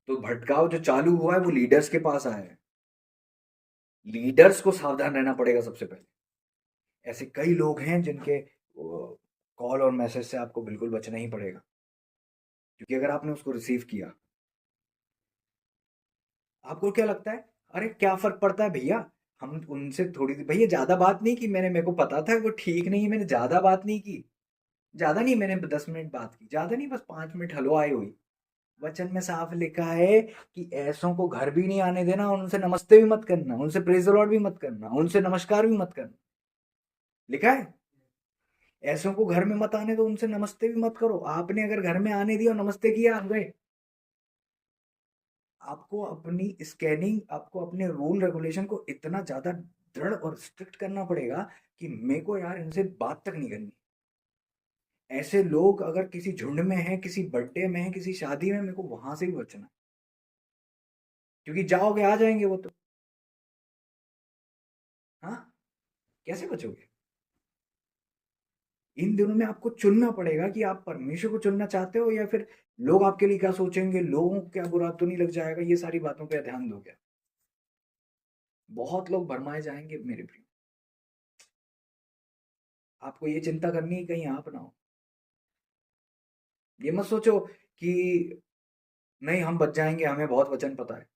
तो भटकाव जो चालू हुआ है वो लीडर्स के पास आया है। लीडर्स को सावधान रहना पड़ेगा सबसे पहले। ऐसे कई लोग हैं जिनके कॉल और मैसेज से आपको बिल्कुल बचना ही पड़ेगा, क्योंकि अगर आपने उसको रिसीव किया, आपको क्या लगता है, अरे क्या फर्क पड़ता है भैया, हम उनसे थोड़ी सी भैया ज्यादा बात नहीं की मैंने, मेरे को पता था वो ठीक नहीं है, मैंने ज्यादा बात नहीं की। ज्यादा नहीं, मैंने 10 मिनट बात की, ज्यादा नहीं, बस 5 मिनट हलो आए हुई। वचन में साफ लिखा है कि ऐसों को घर भी नहीं आने देना, और उनसे नमस्ते भी मत करना, उनसे प्रेज द लॉर्ड भी मत करना, उनसे नमस्कार भी मत करना। लिखा है, ऐसों को घर में मत आने दो, उनसे नमस्ते भी मत करो। आपने अगर घर में आने दिया और नमस्ते किया, आप गए। आपको अपनी स्कैनिंग, आपको अपने रूल रेगुलेशन को इतना ज्यादा दृढ़ और स्ट्रिक्ट करना पड़ेगा कि मेरे को यार इनसे बात तक नहीं करनी। ऐसे लोग अगर किसी झुंड में है, किसी बर्थडे में है, किसी शादी में, मेरे को वहां से भी बचना है, क्योंकि जाओगे आ जाएंगे वो तो। हाँ, कैसे बचोगे? इन दिनों में आपको चुनना पड़ेगा कि आप परमेश्वर को चुनना चाहते हो, या फिर लोग आपके लिए क्या सोचेंगे, लोगों को क्या बुरा तो नहीं लग जाएगा, ये सारी बातों पे ध्यान दोगे। बहुत लोग भरमाए जाएंगे मेरे प्रिय। आपको ये चिंता करनी है कहीं आप ना हो। ये मत सोचो कि नहीं हम बच जाएंगे, हमें बहुत वचन पता है।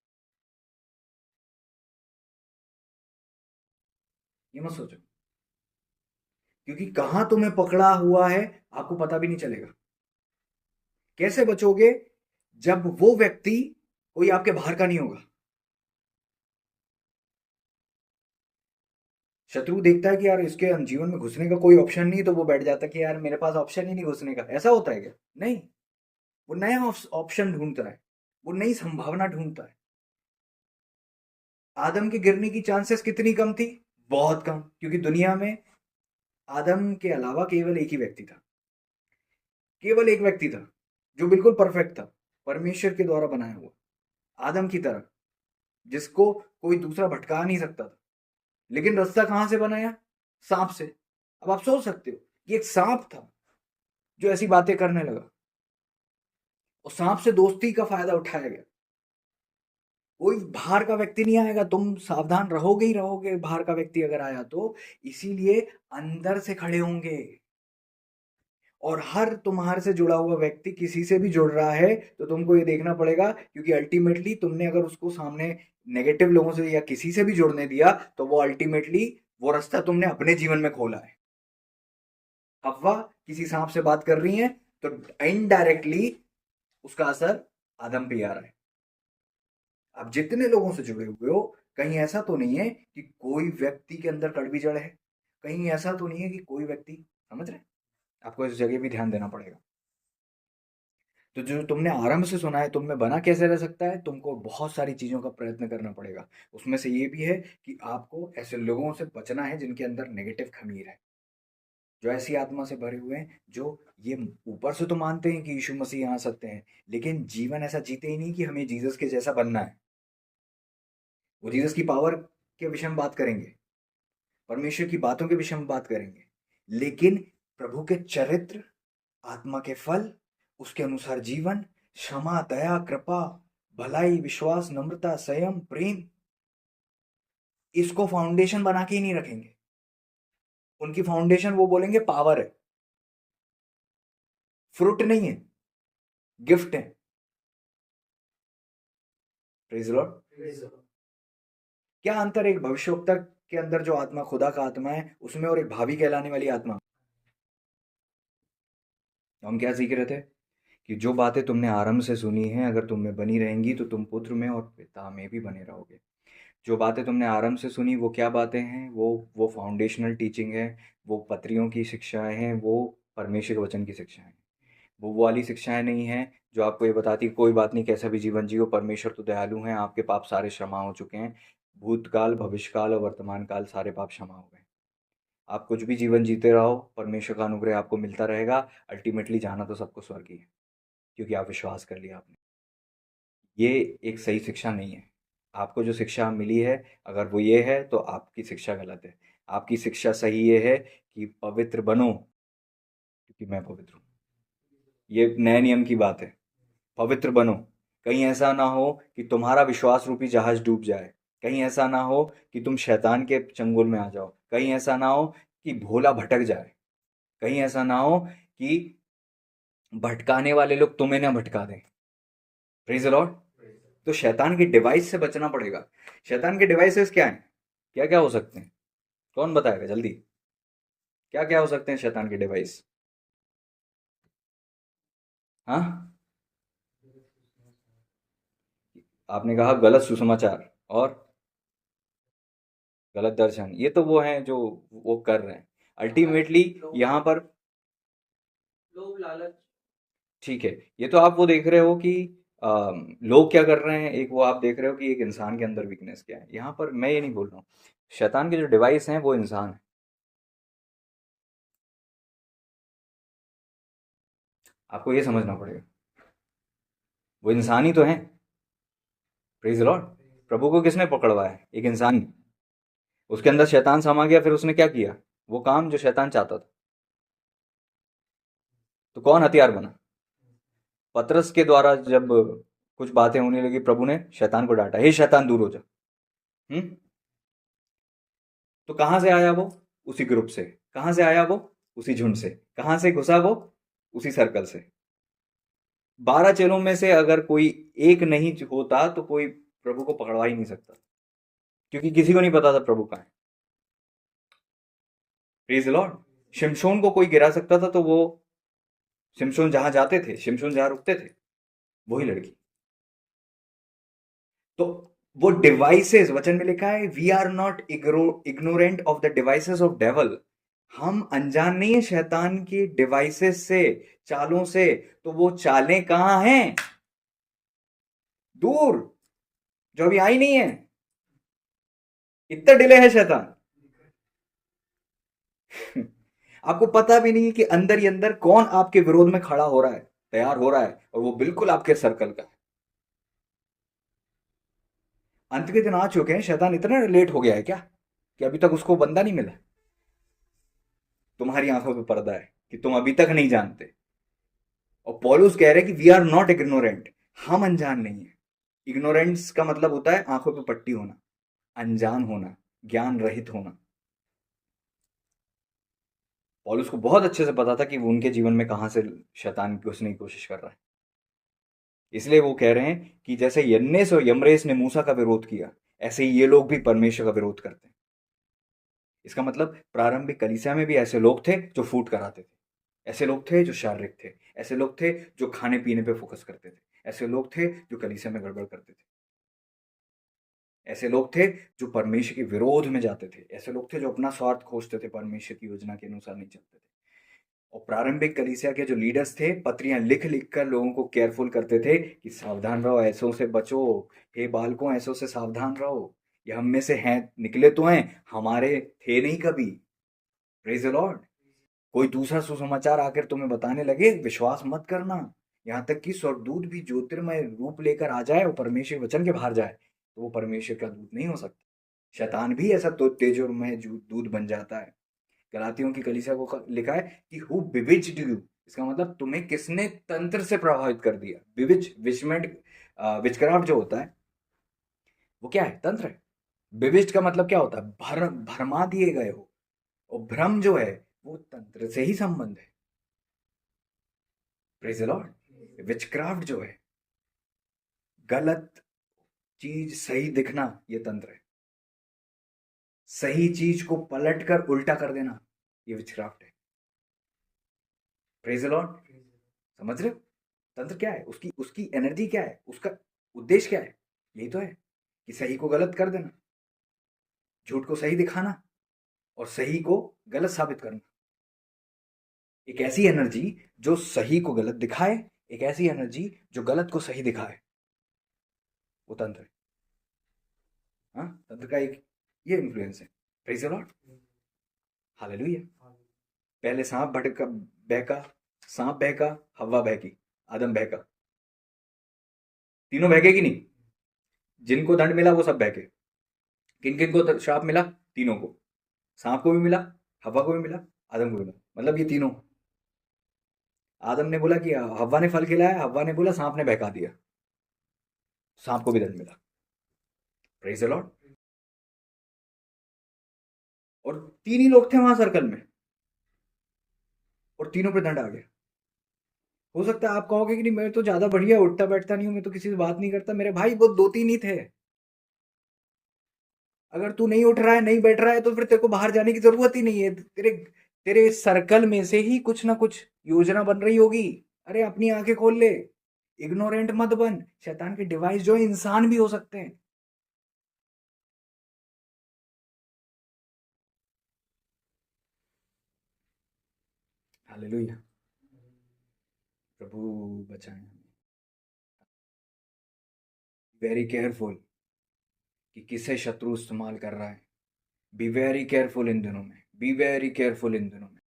ये मत सोचो, क्योंकि कहां तुम्हें पकड़ा हुआ है आपको पता भी नहीं चलेगा। कैसे बचोगे? जब वो व्यक्ति कोई आपके बाहर का नहीं होगा। शत्रु देखता है कि यार इसके जीवन में घुसने का कोई ऑप्शन नहीं, तो वो बैठ जाता है कि यार मेरे पास ऑप्शन ही नहीं घुसने का। ऐसा होता है क्या? नहीं, वो नया ऑप्शन ढूंढता है, वो नई संभावना ढूंढता है। आदम के गिरने की चांसेस कितनी कम थी? बहुत कम, क्योंकि दुनिया में आदम के अलावा केवल एक ही व्यक्ति था। केवल एक व्यक्ति था जो बिल्कुल परफेक्ट था, परमेश्वर के द्वारा बनाया हुआ, आदम की तरह, जिसको कोई दूसरा भटका नहीं सकता था। लेकिन रास्ता कहां से बनाया? सांप से। अब आप सोच सकते हो कि एक सांप था जो ऐसी बातें करने लगा, और सांप से दोस्ती का फायदा उठाया गया। कोई बाहर का व्यक्ति नहीं आएगा, तुम सावधान रहोगे ही रहोगे बाहर का व्यक्ति अगर आया तो, इसीलिए अंदर से खड़े होंगे। और हर तुम्हारे से जुड़ा हुआ व्यक्ति किसी से भी जुड़ रहा है तो तुमको ये देखना पड़ेगा, क्योंकि अल्टीमेटली तुमने अगर उसको सामने नेगेटिव लोगों से या किसी से भी जुड़ने दिया तो वो अल्टीमेटली वो रास्ता तुमने अपने जीवन में खोला है। हवा किसी सांप से बात कर रही है तो इनडायरेक्टली उसका असर आदम पे आ रहा है। आप जितने लोगों से जुड़े हुए हो, कहीं ऐसा तो नहीं है कि कोई व्यक्ति के अंदर कड़वी जड़ है, कहीं ऐसा तो नहीं है कि कोई व्यक्ति, समझ रहे हैं? आपको इस जगह भी ध्यान देना पड़ेगा। तो जो तुमने आरंभ से सुना है, तुम में बना कैसे रह सकता है, तुमको बहुत सारी चीजों का प्रयत्न करना पड़ेगा। उसमें से ये भी है कि आपको ऐसे लोगों से बचना है जिनके अंदर नेगेटिव खमीर है, जो ऐसी आत्मा से भरे हुए हैं, जो ये ऊपर से तो मानते हैं कि यीशु मसीह यहाँ सत्य हैं, लेकिन जीवन ऐसा जीते ही नहीं कि हमें जीसस के जैसा बनना है। वो जीसस की पावर के विषय में बात करेंगे, परमेश्वर की बातों के विषय में बात करेंगे, लेकिन प्रभु के चरित्र, आत्मा के फल, उसके अनुसार जीवन, क्षमा, दया, कृपा, भलाई, विश्वास, नम्रता, संयम, प्रेम, इसको फाउंडेशन बना के ही नहीं रखेंगे। उनकी फाउंडेशन वो बोलेंगे पावर है, फ्रूट नहीं है, गिफ्ट है। Praise Lord. क्या अंतर एक भविष्योक्ता के अंदर जो आत्मा खुदा का आत्मा है उसमें, और एक भावी कहलाने वाली आत्मा? तो हम क्या सीख रहे थे कि जो बातें तुमने आरंभ से सुनी हैं अगर तुम में बनी रहेंगी तो तुम पुत्र में और पिता में भी बने रहोगे। जो बातें तुमने आरंभ से सुनी वो क्या बातें हैं? वो फाउंडेशनल टीचिंग है, वो पत्रियों की शिक्षाएं हैं, वो परमेश्वर के वचन की शिक्षाएं हैं। वो वाली शिक्षाएं नहीं हैं जो आपको ये बताती कोई बात नहीं, कैसा भी जीवन जियो, परमेश्वर तो दयालु हैं, आपके पाप सारे क्षमा हो चुके हैं, भूतकाल, भविष्यकाल और वर्तमान काल सारे पाप क्षमा हो गए, आप कुछ भी जीवन जीते रहो, परमेश्वर का अनुग्रह आपको मिलता रहेगा। अल्टीमेटली जाना तो सबको स्वर्ग ही है, क्योंकि आप विश्वास कर लिया आपने। ये एक सही शिक्षा नहीं है। आपको जो शिक्षा मिली है, अगर वो ये है तो आपकी शिक्षा गलत है। आपकी शिक्षा सही ये है कि पवित्र बनो, क्योंकि मैं पवित्र हूँ। ये नए नियम की बात है, पवित्र बनो। कहीं ऐसा ना हो कि तुम्हारा विश्वास रूपी जहाज डूब जाए, कहीं ऐसा ना हो कि तुम शैतान के चंगुल में आ जाओ, कहीं ऐसा ना हो कि भोला भटक जाए, कहीं ऐसा ना हो कि भटकाने वाले लोग तुम्हें ना भटका दें। Praise the Lord. तो शैतान की डिवाइस से बचना पड़ेगा। शैतान के डिवाइसेस क्या हैं? क्या क्या हो सकते हैं? कौन बताएगा जल्दी? क्या क्या हो सकते हैं शैतान के डिवाइस? हाँ, आपने कहा गलत सुसमाचार और गलत दर्शन, ये तो वो हैं जो वो कर रहे हैं अल्टीमेटली यहाँ पर। लोभ लालच। ठीक है, ये तो आप वो देख रहे हो कि लोग क्या कर रहे हैं, एक वो आप देख रहे हो कि एक इंसान के अंदर वीकनेस क्या है। यहाँ पर मैं ये नहीं बोल रहा हूँ, शैतान के जो डिवाइस हैं वो इंसान है। आपको ये समझना पड़ेगा, वो इंसान ही तो है। Praise Lord. प्रभु को किसने पकड़वाया है? एक इंसान ने। उसके अंदर शैतान समा गया, फिर उसने क्या किया? वो काम जो शैतान चाहता था। तो कौन हथियार बना? पतरस के द्वारा जब कुछ बातें होने लगी, प्रभु ने शैतान को डांटा, हे शैतान दूर हो जा। तो कहां से आया वो? उसी ग्रुप से। कहां से आया वो? उसी झुंड से। कहां से घुसा वो? उसी सर्कल से। 12 चेलों में से अगर कोई एक नहीं होता तो कोई प्रभु को पकड़वा ही नहीं सकता, क्योंकि किसी को नहीं पता था प्रभु कहाँ है। Praise the Lord. शिमशोन को कोई गिरा सकता था तो वो शिमशोन जहां जाते थे, शिमशोन जहां रुकते थे, वही लड़की। तो वो डिवाइसेस, वचन में लिखा है we are not ignorant of the devices of devil. हम अनजान नहीं है शैतान की डिवाइसेस से, चालों से। तो वो चालें कहां हैं? दूर, जो अभी आई नहीं है। इतना डिले है शैतान। आपको पता भी नहीं है कि अंदर ही अंदर कौन आपके विरोध में खड़ा हो रहा है, तैयार हो रहा है, और वो बिल्कुल आपके सर्कल का है। अंत के दिन आ चुके हैं, शैतान इतना लेट हो गया है क्या? कि अभी तक उसको बंदा नहीं मिला? तुम्हारी आंखों पे पर्दा है कि तुम अभी तक नहीं जानते। और पॉलुस कह रहे हैं कि वी आर नॉट इग्नोरेंट, हम अनजान नहीं है। इग्नोरेंस का मतलब होता है आंखों पे पट्टी होना, अनजान होना, ज्ञान रहित होना। पॉलुस को बहुत अच्छे से पता था कि वो उनके जीवन में कहां से शैतान घुसने की कोशिश कर रहा है। इसलिए वो कह रहे हैं कि जैसे यन्नेस और यमरेस ने मूसा का विरोध किया, ऐसे ही ये लोग भी परमेश्वर का विरोध करते हैं। इसका मतलब प्रारंभिक कलीसिया में भी ऐसे लोग थे जो फूट कराते थे, ऐसे लोग थे जो शारीरिक थे, ऐसे लोग थे जो खाने पीने पे फोकस करते थे, ऐसे लोग थे जो कलीसिया में गड़बड़ करते थे, ऐसे लोग थे जो परमेश्वर के विरोध में जाते थे, ऐसे लोग थे जो अपना स्वार्थ खोजते थे, परमेश्वर की योजना के अनुसार नहीं चलते थे। और प्रारंभिक कलीसिया के जो लीडर्स थे पत्रियां लिख लिख कर लोगों को केयरफुल करते थे कि सावधान रहो, ऐसों से बचो, हे बालकों ऐसों से सावधान रहो, ये हम में से हैं, निकले तो हैं, हमारे थे नहीं कभी। Praise the Lord. कोई दूसरा सुसमाचार आकर तुम्हें बताने लगे, विश्वास मत करना। यहाँ तक कि स्वर्गदूत भी ज्योतिर्मय रूप लेकर आ जाए और परमेश्वर वचन के बाहर जाए तो वो परमेश्वर का दूत नहीं हो सकता। शैतान भी ऐसा तो तेजोमय दूत बन जाता है। गलातियों की कलीसिया को लिखा है कि हु बिविच्ड यू, इसका मतलब तुम्हें किसने तंत्र से प्रभावित कर दिया। विचमेंट, विचक्राफ्ट जो होता है वो क्या है? तंत्र है। बिविच्ड का मतलब क्या होता है? भरमा दिए गए हो। और भ्रम जो है वो तंत्र से ही संबंध है। Praise the Lord. विचक्राफ्ट जो है, गलत चीज सही दिखना, ये तंत्र है। सही चीज को पलट कर उल्टा कर देना, ये विचक्राफ्ट है। Praise the Lord. समझ रहे हो? तंत्र क्या है? उसकी उसकी एनर्जी क्या है? उसका उद्देश्य क्या है? यही तो है कि सही को गलत कर देना, झूठ को सही दिखाना और सही को गलत साबित करना। एक ऐसी एनर्जी जो सही को गलत दिखाए, एक ऐसी एनर्जी जो गलत को सही दिखाए, वो तंत्र है। हाँ, तंत्र का एक ये इन्फ्लुएंस है। Praise the Lord. हालेलुया। पहले सांप भटका, बहका, सांप बहका, हवा बहकी, आदम बहका। तीनों बहके कि नहीं? जिनको दंड मिला वो सब बहके। किन किन को श्राप मिला? तीनों को। सांप को भी मिला, हवा को भी मिला, आदम को भी मिला। मतलब ये तीनों। आदम ने बोला कि हवा ने फल खिलाया, हवा ने बोला सांप ने बहका दिया, सांप को भी दंड मिला। Praise the Lord. और तीन ही लोग थे वहां सर्कल में और तीनों पे दंड आ गया। हो सकता है आप कहोगे कि नहीं मैं तो ज्यादा बढ़िया, उठता बैठता नहीं हूं, मैं तो किसी से बात नहीं करता। मेरे भाई वो दो तीन ही थे। अगर तू नहीं उठ रहा है, नहीं बैठ रहा है, तो फिर तेरे को बाहर जाने की जरूरत ही नहीं है। तेरे तेरे सर्कल में से ही कुछ ना कुछ योजना बन रही होगी। अरे अपनी आंखें खोल ले, इग्नोरेंट मत बन। शैतान के डिवाइस जो है इंसान भी हो सकते हैं। हालेलुया। प्रभु बचाए हमें। वेरी केयरफुल कि किसे शत्रु इस्तेमाल कर रहा है। बी वेरी केयरफुल इन दिनों में, बी वेरी केयरफुल इन दिनों में।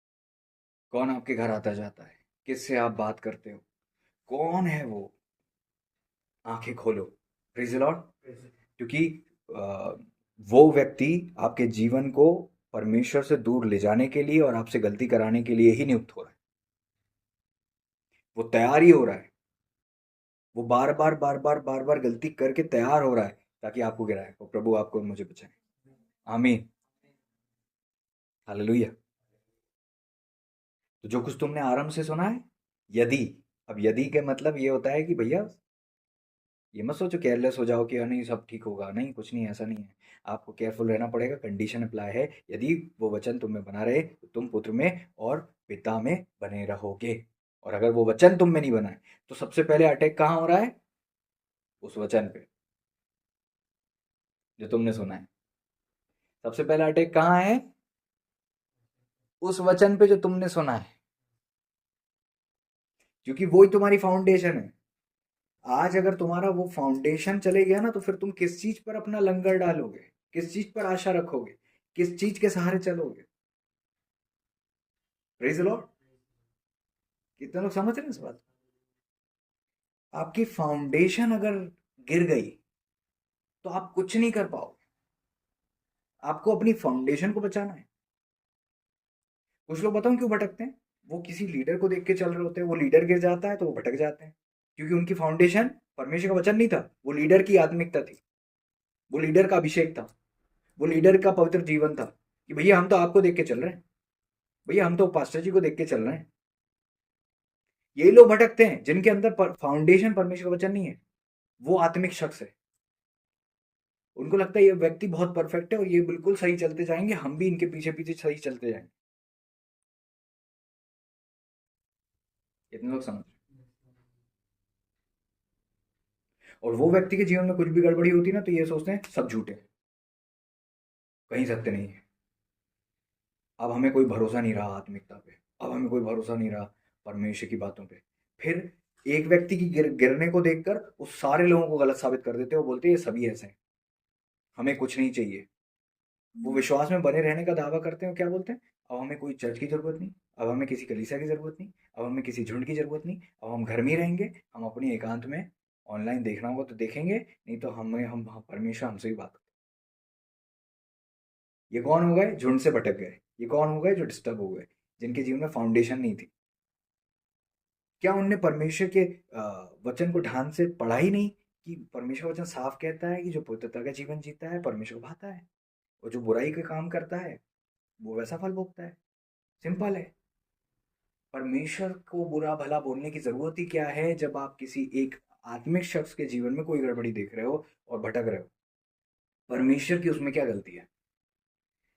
कौन आपके घर आता जाता है, किससे आप बात करते हो, कौन है वो? आंखें खोलो। Praise the Lord. क्योंकि अ, वो व्यक्ति आपके जीवन को परमेश्वर से दूर ले जाने के लिए और आपसे गलती कराने के लिए ही नियुक्त हो रहा है। वो तैयार ही हो रहा है। वो बार बार बार बार बार बार गलती करके तैयार हो रहा है ताकि आपको गिराए। और प्रभु आपको और मुझे बचाए। आमीन। हालेलुया। तो जो कुछ तुमने आरंभ से सुना है, यदि, अब यदि के मतलब ये होता है कि भैया ये मत सोचो केयरलेस हो जाओ कि नहीं सब ठीक होगा, नहीं कुछ नहीं, ऐसा नहीं है। आपको केयरफुल रहना पड़ेगा। कंडीशन अप्लाई है, यदि वो वचन तुम में बना रहे तो तुम पुत्र में और पिता में बने रहोगे। और अगर वो वचन तुम में नहीं बना है तो सबसे पहले अटैक कहाँ हो रहा है? उस वचन पे जो तुमने सुना है। सबसे पहला अटैक कहाँ है? उस वचन पे जो तुमने सुना है, क्योंकि वो ही तुम्हारी फाउंडेशन है। आज अगर तुम्हारा वो फाउंडेशन चले गया ना तो फिर तुम किस चीज पर अपना लंगर डालोगे, किस चीज पर आशा रखोगे, किस चीज के सहारे चलोगे? Praise the Lord. कितने लोग समझ रहे हैं इस बात? आपकी फाउंडेशन अगर गिर गई तो आप कुछ नहीं कर पाओगे। आपको अपनी फाउंडेशन को बचाना है। कुछ लोग बताऊं क्यों भटकते हैं? वो किसी लीडर को देख के चल रहे होते हैं, वो लीडर गिर जाता है तो वो भटक जाते हैं, क्योंकि उनकी फाउंडेशन परमेश्वर का वचन नहीं था, वो लीडर की आत्मिकता थी, वो लीडर का अभिषेक था, वो लीडर का पवित्र जीवन था कि भैया हम तो आपको देख के चल रहे हैं, भैया हम तो पास्टर जी को देख के चल रहे हैं। यही लोग भटकते हैं जिनके अंदर फाउंडेशन परमेश्वर का वचन नहीं है, वो आत्मिक शख्स है। उनको लगता है ये व्यक्ति बहुत परफेक्ट है और ये बिल्कुल सही चलते जाएंगे, हम भी इनके पीछे पीछे सही चलते जाएंगे। कितने लोग समझ रहे हैं? और वो व्यक्ति के जीवन में कुछ भी गड़बड़ी होती है ना तो ये सोचते हैं सब झूठे हैं, कहीं सत्य नहीं है। अब हमें कोई भरोसा नहीं रहा आत्मिकता पे, अब हमें कोई भरोसा नहीं रहा परमेश्वर की बातों पे। फिर एक व्यक्ति की गिरने को देखकर वो सारे लोगों को गलत साबित कर देते हैं, वो बोलते हैं ये सभी ऐसे हैं, हमें कुछ नहीं चाहिए। वो विश्वास में बने रहने का दावा करते हैं, क्या बोलते हैं? अब हमें कोई चर्च की जरूरत नहीं, अब हमें किसी कलीसिया की जरूरत नहीं, अब हमें किसी झुंड की जरूरत नहीं, अब हम घर में ही रहेंगे, हम अपनी एकांत में ऑनलाइन देखना होगा तो देखेंगे, नहीं तो हम परमेश्वर हमसे ही बात करें। ये कौन हो गए? झुंड से भटक गए। ये कौन हो गए? जो डिस्टर्ब हो गए, जिनके जीवन में फाउंडेशन नहीं थी। क्या उनने परमेश्वर के वचन को ध्यान से पढ़ा ही नहीं कि परमेश्वर वचन साफ कहता है कि जो पवित्रता का जीवन जीता है परमेश्वर को भाता है, और जो बुराई का काम करता है वो वैसा फल भोगता है। सिंपल है। परमेश्वर को बुरा भला बोलने की जरूरत ही क्या है जब आप किसी एक आत्मिक शख्स के जीवन में कोई गड़बड़ी देख रहे हो और भटक रहे हो? परमेश्वर की उसमें क्या गलती है?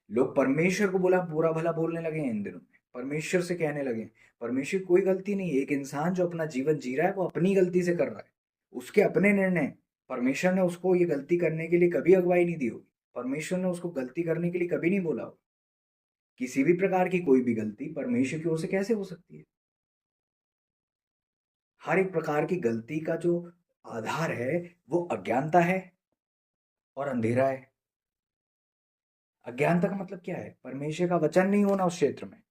लोग परमेश्वर को बुला बुरा भला बोलने लगे हैं इन दिनों में, परमेश्वर से कहने लगे हैं। परमेश्वर की कोई गलती नहीं है। एक इंसान जो अपना जीवन जी रहा है वो अपनी गलती से कर रहा है, उसके अपने निर्णय। परमेश्वर ने उसको ये गलती करने के लिए कभी अगुवाई नहीं दी होगी, परमेश्वर ने उसको गलती करने के लिए कभी नहीं बोला होगा। किसी भी प्रकार की कोई भी गलती परमेश्वर की ओर से कैसे हो सकती है? हर एक प्रकार की गलती का जो आधार है वो अज्ञानता है और अंधेरा है। अज्ञानता का मतलब क्या है? परमेश्वर का वचन नहीं होना उस क्षेत्र में।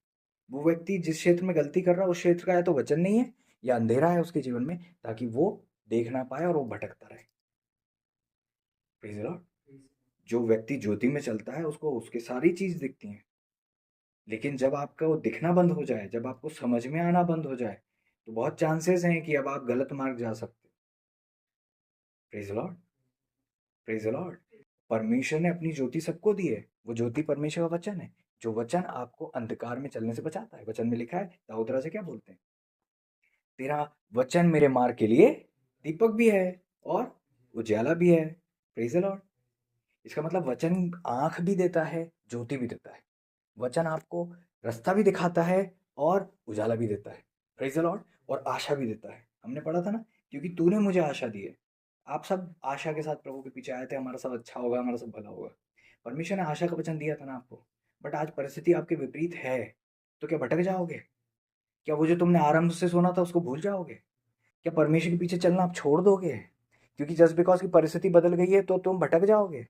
वो व्यक्ति जिस क्षेत्र में गलती कर रहा है उस क्षेत्र का या तो वचन नहीं है या अंधेरा है उसके जीवन में, ताकि वो देख ना पाए और वो भटकता रहे। Praise the Lord. जो व्यक्ति ज्योति में चलता है उसको उसके सारी चीज दिखती हैं, लेकिन जब आपका वो दिखना बंद हो जाए, जब आपको समझ में आना बंद हो जाए, तो बहुत चांसेस हैं कि अब आप गलत मार्ग जा सकते हो। Praise the Lord. Praise the Lord. परमेश्वर ने अपनी ज्योति सबको दी है, वो ज्योति परमेश्वर का वचन है, जो वचन आपको अंधकार में चलने से बचाता है। वचन में लिखा है, दाऊद राजा क्या बोलते हैं? तेरा वचन मेरे मार्ग के लिए दीपक भी है और उजाला भी है। Praise the Lord. इसका मतलब वचन आंख भी देता है, ज्योति भी देता है। वचन आपको रास्ता भी दिखाता है और उजाला भी देता है। Praise the Lord. और आशा भी देता है। हमने पढ़ा था ना, क्योंकि तूने मुझे आशा दी है। आप सब आशा के साथ प्रभु के पीछे आए थे, हमारा सब अच्छा होगा, हमारा सब भला होगा। परमेश्वर ने आशा का वचन दिया था ना आपको। बट आज परिस्थिति आपके विपरीत है, तो क्या भटक जाओगे? क्या वो जो तुमने आरंभ से सुना था उसको भूल जाओगे? क्या परमेश्वर के पीछे चलना आप छोड़ दोगे क्योंकि जस्ट बिकॉज की परिस्थिति बदल गई है तो तुम भटक जाओगे?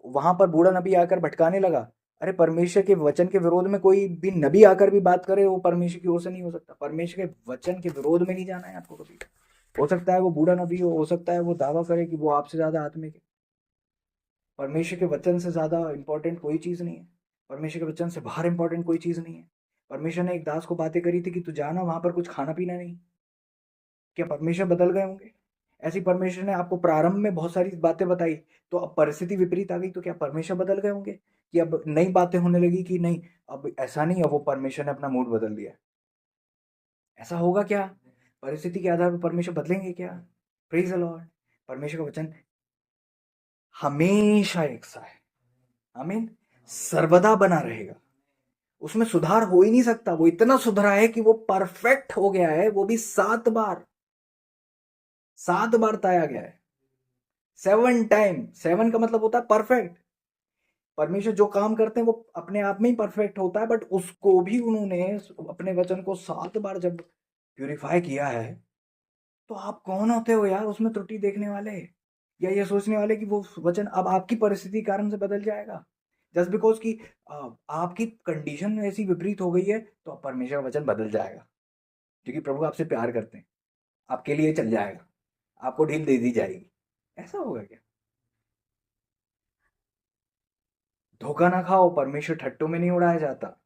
वहां पर बूढ़ा नबी आकर भटकाने लगा। अरे परमेश्वर के वचन के विरोध में कोई भी नबी आकर भी बात करे, वो परमेश्वर की ओर से नहीं हो सकता। परमेश्वर के वचन के विरोध में नहीं जाना है आपको कभी। हो सकता है वो बूढ़ा नबी हो सकता है वो दावा करे कि वो आपसे ज्यादा आत्मिक है। परमेश्वर के वचन से ज्यादा इंपॉर्टेंट कोई चीज नहीं है। परमेश्वर के वचन से बाहर इंपॉर्टेंट कोई चीज नहीं है। परमेश्वर ने एक दास को बातें करी थी कि तू जाना वहां पर कुछ खाना पीना नहीं। क्या परमेश्वर बदल गए होंगे? ऐसी परमेश्वर ने आपको प्रारंभ में बहुत सारी बातें बताई, तो अब परिस्थिति विपरीत आ गई, तो क्या परमेश्वर बदल गए होंगे कि अब नई बातें होने लगी कि नहीं अब ऐसा नहीं, अब वो परमेश्वर ने अपना मूड बदल दिया? ऐसा होगा क्या? परिस्थिति के आधार पर परमेश्वर बदलेंगे क्या? Praise the Lord. परमेश्वर का वचन हमेशा एक सा है, आमीन, सर्वदा बना रहेगा। उसमें सुधार हो ही नहीं सकता। वो इतना सुधरा है कि वो परफेक्ट हो गया है, वो भी 7 बार। 7 बार ताया गया है। 7 टाइम। 7 का मतलब होता है परफेक्ट। परमेश्वर जो काम करते हैं वो अपने आप में ही परफेक्ट होता है, बट उसको भी उन्होंने अपने वचन को 7 बार जब प्यूरिफाई किया है, तो आप कौन होते हो यार उसमें त्रुटि देखने वाले, या ये सोचने वाले कि वो वचन अब आपकी परिस्थिति के कारण से बदल जाएगा? जस्ट बिकॉज कि आपकी कंडीशन ऐसी विपरीत हो गई है तो अब परमेश्वर का वचन बदल जाएगा, क्योंकि प्रभु आपसे प्यार करते हैं, आपके लिए चल जाएगा, आपको ढील दे दी जाएगी। ऐसा होगा क्या? धोखा ना खाओ, परमेश्वर ठट्टों में नहीं उड़ाया जाता।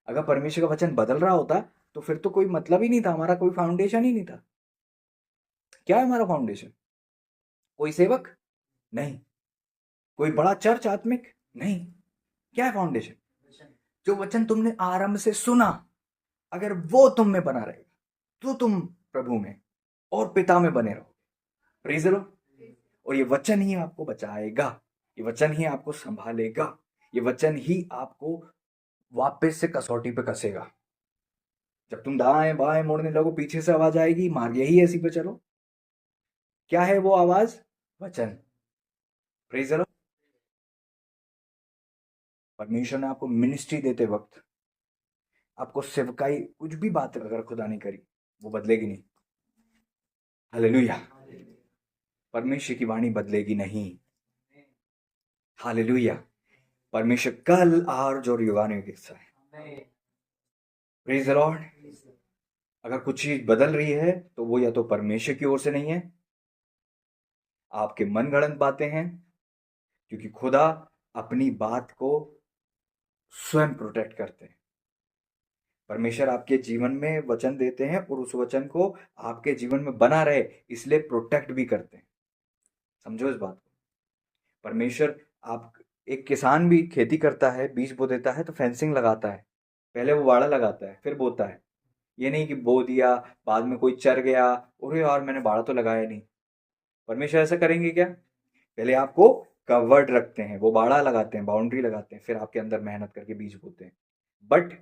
अगर परमेश्वर का वचन बदल रहा होता तो फिर तो कोई मतलब ही नहीं था, हमारा कोई फाउंडेशन ही नहीं था। क्या है हमारा फाउंडेशन? कोई सेवक नहीं, कोई बड़ा चर्च आत्मिक नहीं। क्या है फाउंडेशन? जो वचन तुमने आरंभ से सुना, अगर वो तुम में बना रहेगा तो तुम प्रभु में और पिता में बने रहो। Praise the Lord. और ये वचन ही आपको बचाएगा, ये वचन ही आपको संभालेगा, ये वचन ही आपको वापस से कसौटी पे कसेगा। जब तुम दाएं बाएं मुड़ने लगो, पीछे से आवाज आएगी, मार्ग यही ऐसी पे चलो। क्या है वो आवाज? वचन। Praise the Lord. परमेश्वर ने आपको मिनिस्ट्री देते वक्त, आपको सेवकाई, कुछ भी बात अगर खुदा ने करी वो बदलेगी नहीं। हालेलुया। परमेश्वर की वाणी बदलेगी नहीं। हालेलुया। परमेश्वर कल आज और युगानुयुग एक सा है। Praise the Lord. अगर कुछ चीज बदल रही है तो वो या तो परमेश्वर की ओर से नहीं है, आपके मन गढ़ंत बातें हैं, क्योंकि खुदा अपनी बात को स्वयं प्रोटेक्ट करते हैं। परमेश्वर आपके जीवन में वचन देते हैं और उस वचन को आपके जीवन में बना रहे इसलिए प्रोटेक्ट भी करते हैं। समझो इस बात को। परमेश्वर, आप, एक किसान भी खेती करता है, बीज बो देता है तो फेंसिंग लगाता है, पहले वो बाड़ा लगाता है फिर बोता है। ये नहीं कि बो दिया बाद में कोई चर गया, अरे यार मैंने बाड़ा तो लगाया नहीं। परमेश्वर ऐसा करेंगे क्या? पहले आपको कवर्ड रखते हैं, वो बाड़ा लगाते हैं, बाउंड्री लगाते हैं, फिर आपके अंदर मेहनत करके बीज बोते हैं। बट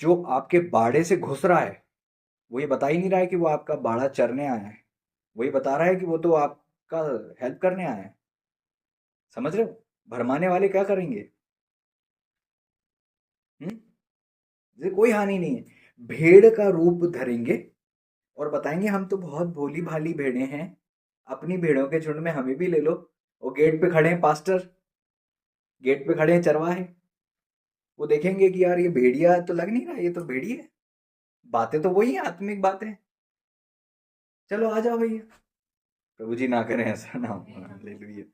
जो आपके बाड़े से घुस रहा है वो ये बता ही नहीं रहा है कि वो आपका बाड़ा चरने आया है, वो ये बता रहा है कि वो तो आपका हेल्प करने आया है। समझ रहे हो? भरमाने वाले क्या करेंगे? इसे कोई हानि नहीं है। भेड़ का रूप धरेंगे और बताएंगे हम तो बहुत भोली भाली भेड़ें हैं, अपनी भेड़ों के झुंड में हमें भी ले लो। वो गेट पे खड़े हैं पास्टर, गेट पे खड़े हैं चरवाहे, वो देखेंगे कि यार ये भेड़िया तो लग नहीं रहा, ये तो भेड़िया है, बातें तो वही है, आत्मिक बातें, चलो आ जाओ भैया। प्रभु जी ना करें ऐसा ना हो, हालेलुया।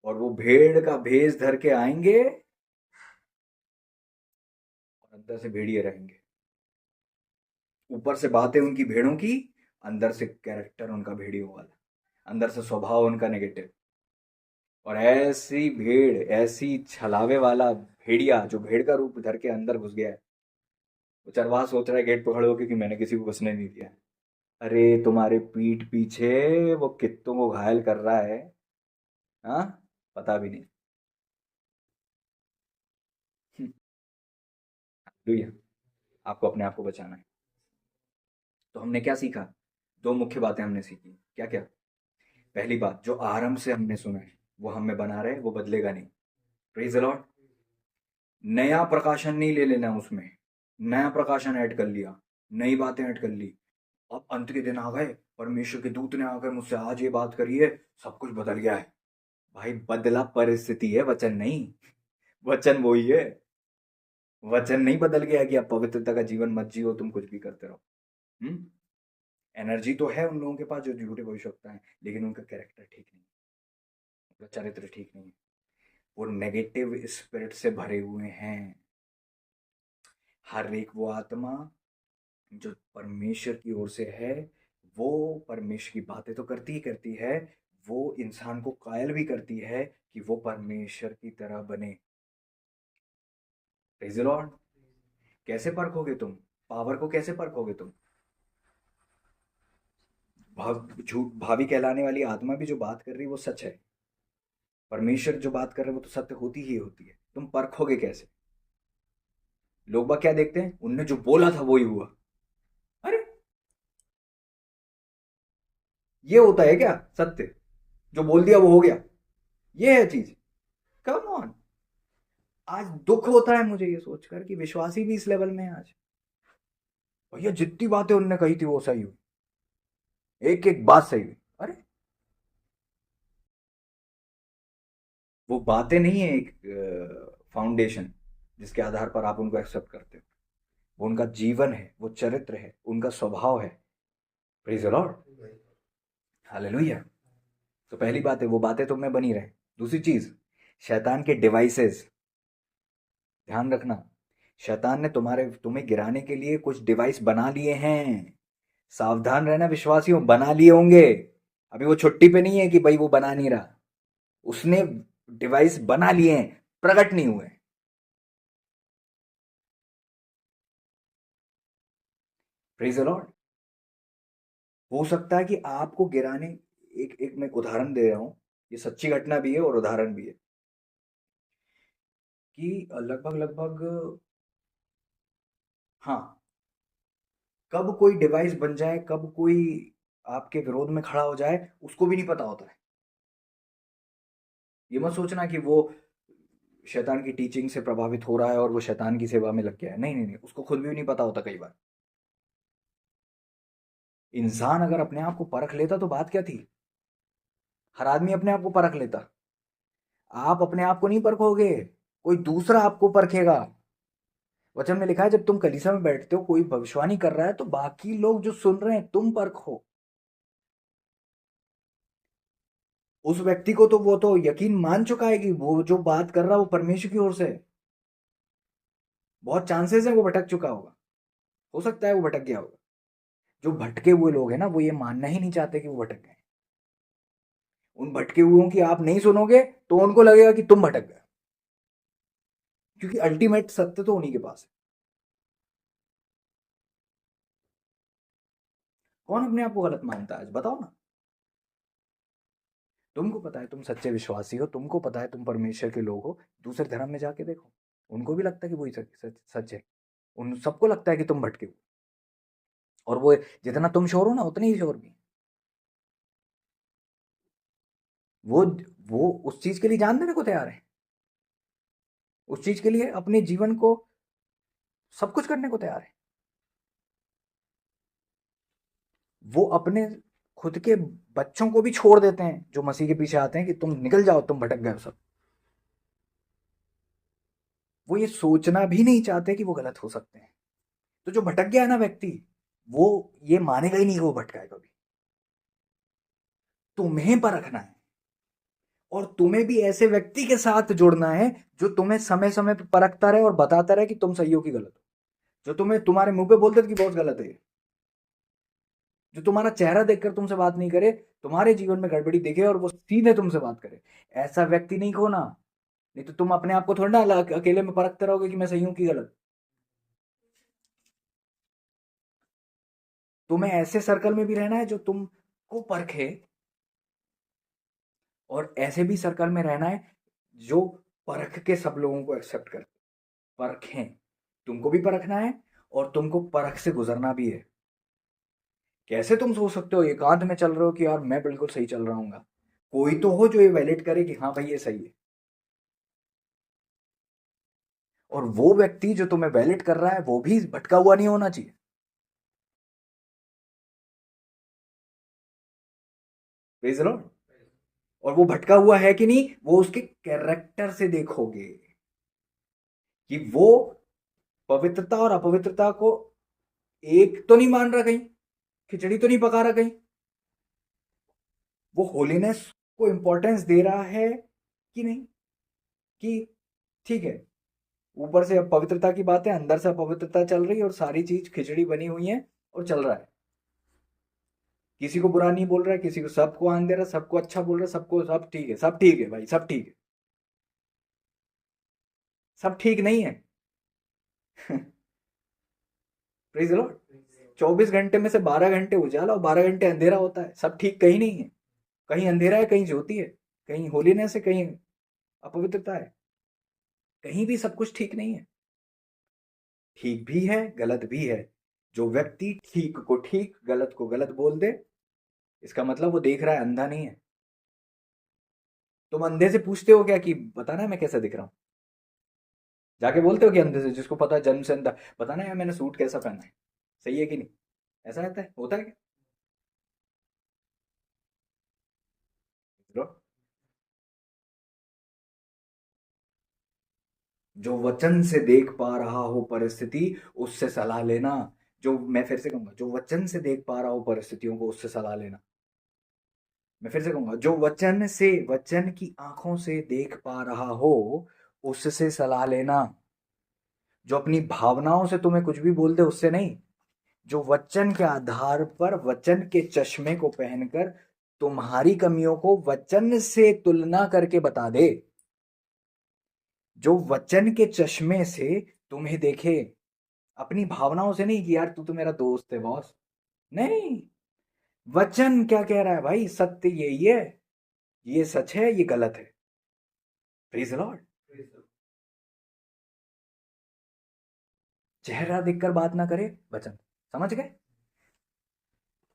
और वो भेड़ का भेष धर के आएंगे और अंदर से भेड़िए रहेंगे। ऊपर से बातें उनकी भेड़ों की, अंदर से कैरेक्टर उनका भेड़ियों वाला, अंदर से स्वभाव उनका नेगेटिव। और ऐसी भेड़, ऐसी छलावे वाला भेड़िया जो भेड़ का रूप धर के अंदर घुस गया है, वो चरवाहा सोच रहा है गेट पर खड़े होकर कि मैंने किसी को घुसने नहीं दिया। अरे तुम्हारे पीठ पीछे वो कित्तों को घायल कर रहा है, हाँ, पता भी नहीं। हालेलुया। आपको अपने आप को बचाना है। तो हमने क्या सीखा? दो मुख्य बातें हमने सीखी। क्या क्या? पहली बात, जो आरंभ से हमने सुना है वो हम में बना रहे, वो बदलेगा नहीं। Praise the Lord. नया प्रकाशन नहीं ले लेना, उसमें नया प्रकाशन ऐड कर लिया, नई बातें ऐड कर ली, अब अंत के दिन आ गए, परमेश्वर के दूत ने आकर मुझसे आज ये बात करी है, सब कुछ बदल गया है। भाई बदला परिस्थिति है, वचन नहीं। वचन वही है। वचन नहीं बदल गया कि आप पवित्रता का जीवन मत जियो, तुम कुछ भी करते रहो। एनर्जी तो है उन लोगों के पास जो झूठे भविष्यवक्ता है, लेकिन उनका कैरेक्टर ठीक नहीं, उनका चरित्र ठीक नहीं है, वो नेगेटिव स्पिरिट से भरे हुए हैं। हर एक वो आत्मा जो परमेश्वर की ओर से है, वो परमेश्वर की बातें तो करती ही करती है, वो इंसान को कायल भी करती है कि वो परमेश्वर की तरह बने। Praise the Lord. कैसे परखोगे तुम पावर को? कैसे परखोगे तुम? झूठ भावी कहलाने वाली आत्मा भी जो बात कर रही है वो सच है, परमेश्वर जो बात कर रहे हैं वो तो सत्य होती ही होती है। तुम परखोगे कैसे? लोग बाग क्या देखते हैं? उनने जो बोला था वो ही हुआ। अरे ये होता है क्या सत्य? जो बोल दिया वो हो गया, ये है चीज? Come on. आज दुख होता है मुझे ये सोचकर कि विश्वासी भी इस लेवल में है आज। भैया जितनी बातें उनने कही थी वो सही हुई, एक एक बात सही हुई। अरे वो बातें नहीं है एक फाउंडेशन जिसके आधार पर आप उनको एक्सेप्ट करते हो, वो उनका जीवन है, वो चरित्र है, उनका स्वभाव है। Praise the Lord. हालेलुया। तो पहली बात है वो बातें तुम में बनी रहे। दूसरी चीज, शैतान के डिवाइसेस, ध्यान रखना, शैतान ने तुम्हें गिराने के लिए कुछ डिवाइस बना लिए हैं। सावधान रहना विश्वासियों, बना लिए होंगे। अभी वो छुट्टी पे नहीं है कि भाई वो बना नहीं रहा, उसने डिवाइस बना लिए हैं, प्रकट नहीं हुए। Praise the Lord. हो सकता है कि आपको गिराने, एक एक मैं उदाहरण दे रहा हूं, ये सच्ची घटना भी है और उदाहरण भी है, कि लगभग लगभग, हाँ, कब कोई डिवाइस बन जाए, कब कोई आपके विरोध में खड़ा हो जाए, उसको भी नहीं पता होता है। ये मत सोचना कि वो शैतान की टीचिंग से प्रभावित हो रहा है और वो शैतान की सेवा में लग गया है। नहीं नहीं नहीं, उसको खुद भी नहीं पता होता कई बार। इंसान अगर अपने आप को परख लेता तो बात क्या थी। हर आदमी अपने आप को परख लेता। आप अपने आप को नहीं परखोगे, कोई दूसरा आपको परखेगा। वचन में लिखा है जब तुम कलीसिया में बैठते हो, कोई भविष्यवाणी कर रहा है तो बाकी लोग जो सुन रहे हैं तुम परखो। उस व्यक्ति को तो वो तो यकीन मान चुका है कि वो जो बात कर रहा है वो परमेश्वर की ओर से है। बहुत चांसेस है वो भटक चुका होगा, हो सकता है वो भटक गया होगा। जो भटके हुए लोग हैं ना, वो ये मानना ही नहीं चाहते कि वो भटक गए। उन भटके हुओं की आप नहीं सुनोगे तो उनको लगेगा कि तुम भटक गए, क्योंकि अल्टीमेट सत्य तो उन्हीं के पास है। कौन अपने आप को गलत मानता है आज बताओ ना। तुमको पता है तुम सच्चे विश्वासी हो, तुमको पता है तुम परमेश्वर के लोग हो, दूसरे धर्म में जाके देखो, उनको भी लगता है कि वही सच सच सच है। उन सबको लगता है कि तुम भटके हो, और वो जितना तुम श्योर हो ना उतने ही श्योर भी। वो वो उस चीज के लिए जान देने को तैयार है, उस चीज के लिए अपने जीवन को सब कुछ करने को तैयार है। वो अपने खुद के बच्चों को भी छोड़ देते हैं जो मसीह के पीछे आते हैं कि तुम निकल जाओ, तुम भटक गए हो सब। वो ये सोचना भी नहीं चाहते कि वो गलत हो सकते हैं। तो जो भटक गया है ना व्यक्ति, वो ये मानेगा ही नहीं कि वो भटका है कभी। तुम्हें परखना है, और तुम्हें भी ऐसे व्यक्ति के साथ जुड़ना है जो तुम्हें समय समय पर परखता रहे और बताता रहे कि तुम सही हो कि गलत हो। जो तुम्हें तुम्हारे मुंह पे बोलते थे कि बहुत गलत है ये, जो तुम्हारा चेहरा देखकर तुमसे बात नहीं करे, तुम्हारे जीवन में गड़बड़ी देखे और वो सीधे तुमसे बात करे, ऐसा व्यक्ति नहीं खोना। नहीं तो तुम अपने आप को थोड़ा ना अकेले में परखते रहोगे कि मैं सही हूं कि गलत। तुम्हें ऐसे सर्कल में भी रहना है जो तुमको परखे, और ऐसे भी सर्कल में रहना है जो परख के सब लोगों को एक्सेप्ट कर। परखें, तुमको भी परखना है और तुमको परख से गुजरना भी है। कैसे तुम सोच सकते हो एकांत में चल रहे हो कि यार मैं बिल्कुल सही चल रहा हूँ, कोई तो हो जो ये वैलिड करे कि हाँ भाई ये सही है। और वो व्यक्ति जो तुम्हें वैलिड कर रहा है वो भी भटका हुआ नहीं होना चाहिए। Praise the Lord. और वो भटका हुआ है कि नहीं, वो उसके कैरेक्टर से देखोगे कि वो पवित्रता और अपवित्रता को एक तो नहीं मान रहा, कहीं खिचड़ी तो नहीं पका रहा, कहीं वो होलीनेस को इंपॉर्टेंस दे रहा है कि नहीं, कि ठीक है ऊपर से पवित्रता की बात है, अंदर से अपवित्रता चल रही है और सारी चीज खिचड़ी बनी हुई है और चल रहा है। किसी को बुरा नहीं बोल रहा है, किसी को, सबको आन दे रहा है, सबको अच्छा बोल रहा है, सबको सब ठीक है, सब ठीक है भाई, सब ठीक है। सब ठीक नहीं है। Praise the Lord. 24 घंटे में से 12 घंटे उजाला और 12 घंटे अंधेरा होता है, सब ठीक कहीं नहीं है। कहीं अंधेरा है, कहीं ज्योति है, कहीं होलीनेस है, कहीं अपवित्रता है, कहीं भी सब कुछ ठीक नहीं है। ठीक भी है, गलत भी है। जो व्यक्ति ठीक को ठीक, गलत को गलत बोल दे, इसका मतलब वो देख रहा है, अंधा नहीं है। तुम अंधे से पूछते हो क्या कि बताना है मैं कैसा दिख रहा हूँ? जाके बोलते हो कि अंधे से, जिसको पता है जन्म से अंधा, बताना है मैंने सूट कैसा पहना है, सही है कि नहीं? ऐसा रहता है, होता है क्या? चलो, जो वचन से देख पा रहा हो परिस्थिति, उससे सलाह लेना। जो मैं फिर से कहूंगा, जो वचन से देख पा रहा हो परिस्थितियों को, उससे सलाह लेना। मैं फिर से कहूंगा, जो वचन की आंखों से देख पा रहा हो उससे सलाह लेना। जो अपनी भावनाओं से तुम्हें कुछ भी बोल दे उससे नहीं। जो वचन के आधार पर, वचन के चश्मे को पहनकर तुम्हारी कमियों को वचन से तुलना करके बता दे। जो वचन के चश्मे से तुम्हें देखे, अपनी भावनाओं से नहीं कि यार तू तो मेरा दोस्त है बॉस। नहीं, वचन क्या कह रहा है भाई, सत्य यही है, ये सच है, ये गलत है। Praise Lord. चेहरा देखकर बात ना करे, वचन। समझ गए?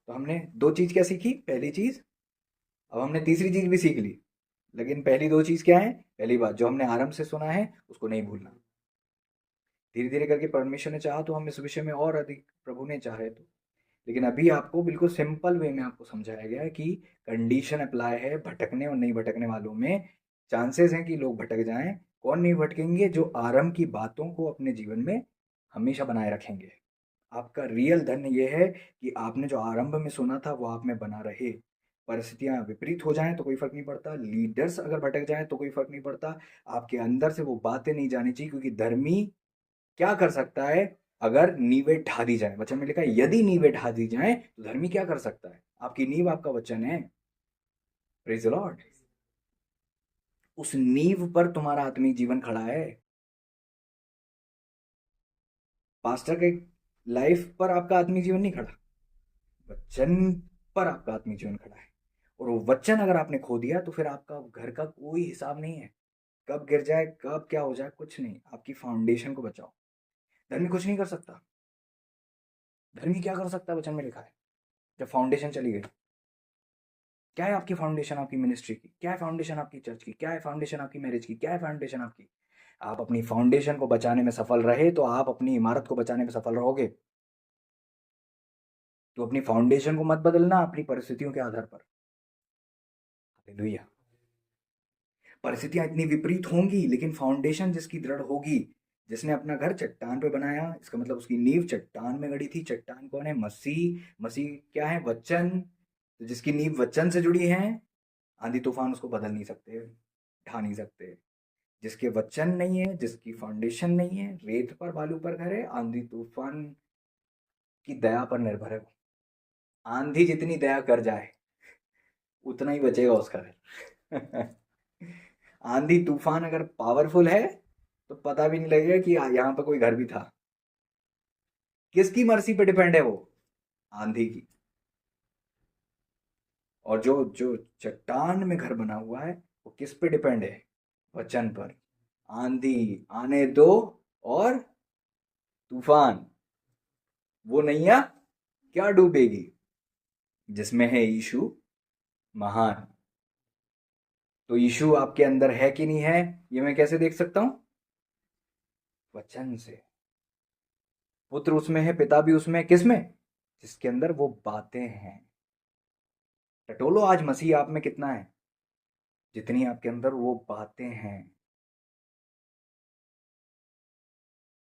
तो हमने दो चीज क्या सीखी? पहली चीज, अब हमने तीसरी चीज भी सीख ली। लेकिन पहली दो चीज क्या है? पहली बात, जो हमने आरंभ से सुना है उसको नहीं भूलना। धीरे धीरे करके परमेश्वर ने चाहा तो हम इस विषय में और अधिक, प्रभु ने चाहे तो। लेकिन अभी आपको बिल्कुल सिंपल वे में आपको समझाया गया है कि कंडीशन अप्लाई है भटकने और नहीं भटकने वालों में। चांसेस हैं कि लोग भटक जाएं। कौन नहीं भटकेंगे? जो आरंभ की बातों को अपने जीवन में हमेशा बनाए रखेंगे। आपका रियल धन ये है कि आपने जो आरंभ में सुना था वो आप में बना रहे। परिस्थितियां विपरीत हो जाएं तो कोई फर्क नहीं पड़ता, लीडर्स अगर भटक जाएं तो कोई फर्क नहीं पड़ता। आपके अंदर से वो बातें नहीं जानी चाहिए, क्योंकि धर्मी क्या कर सकता है? अगर नींवें ढा दी जाए, वचन में लिखा है यदि नींवें ढा दी जाए तो धर्मी क्या कर सकता है? आपकी नींव आपका वचन है। Praise the Lord. उस नींव पर तुम्हारा आत्मिक जीवन खड़ा है। पास्टर के लाइफ पर आपका आत्मिक जीवन नहीं खड़ा, वचन पर आपका आत्मिक जीवन खड़ा है। और वो वचन अगर आपने खो दिया तो फिर आपका घर का कोई हिसाब नहीं है। कब गिर जाए, कब क्या हो जाए, कुछ नहीं। आपकी फाउंडेशन को बचाओ। धर्मी कुछ नहीं कर सकता। धर्मी क्या कर सकता है? वचन में लिखा है जब फाउंडेशन चली गई। क्या है आपकी फाउंडेशन? आपकी मिनिस्ट्री की क्या है? फाउंडेशन आपकी चर्च की क्या है? फाउंडेशन आपकी मैरिज की क्या है? फाउंडेशन आपकी, आप अपनी फाउंडेशन को बचाने में सफल रहे तो आप अपनी इमारत को बचाने में सफल रहोगे। तो अपनी फाउंडेशन को मत बदलना अपनी परिस्थितियों के आधार पर। हालेलुया। परिस्थितियां इतनी विपरीत होंगी लेकिन फाउंडेशन जिसकी दृढ़ होगी, जिसने अपना घर चट्टान पे बनाया, इसका मतलब उसकी नींव चट्टान में गड़ी थी। चट्टान कौन है? मसीह। मसीह क्या है? वचन। तो जिसकी नींव वचन से जुड़ी है, आंधी तूफान उसको बदल नहीं सकते, ढा नहीं सकते। जिसके वचन नहीं है, जिसकी फाउंडेशन नहीं है, रेत पर बालू पर घर है, आंधी तूफान की दया पर निर्भर है वो। आंधी जितनी दया कर जाए उतना ही बचेगा उसका घर। आंधी तूफान अगर पावरफुल है तो पता भी नहीं लगेगा कि यहाँ पर कोई घर भी था। किसकी मर्सी पे डिपेंड है वो? आंधी की। और जो जो चट्टान में घर बना हुआ है वो किस पे डिपेंड है? वचन पर। आंधी आने दो और तूफान, वो नैया क्या डूबेगी? जिसमें है यीशु महान। तो यीशु आपके अंदर है कि नहीं है, ये मैं कैसे देख सकता हूं? वचन से। पुत्र उसमें है, पिता भी उसमें है। किसमें? जिसके अंदर वो बातें हैं। टटोलो आज मसीह आप में कितना है, जितनी आपके अंदर वो बातें हैं।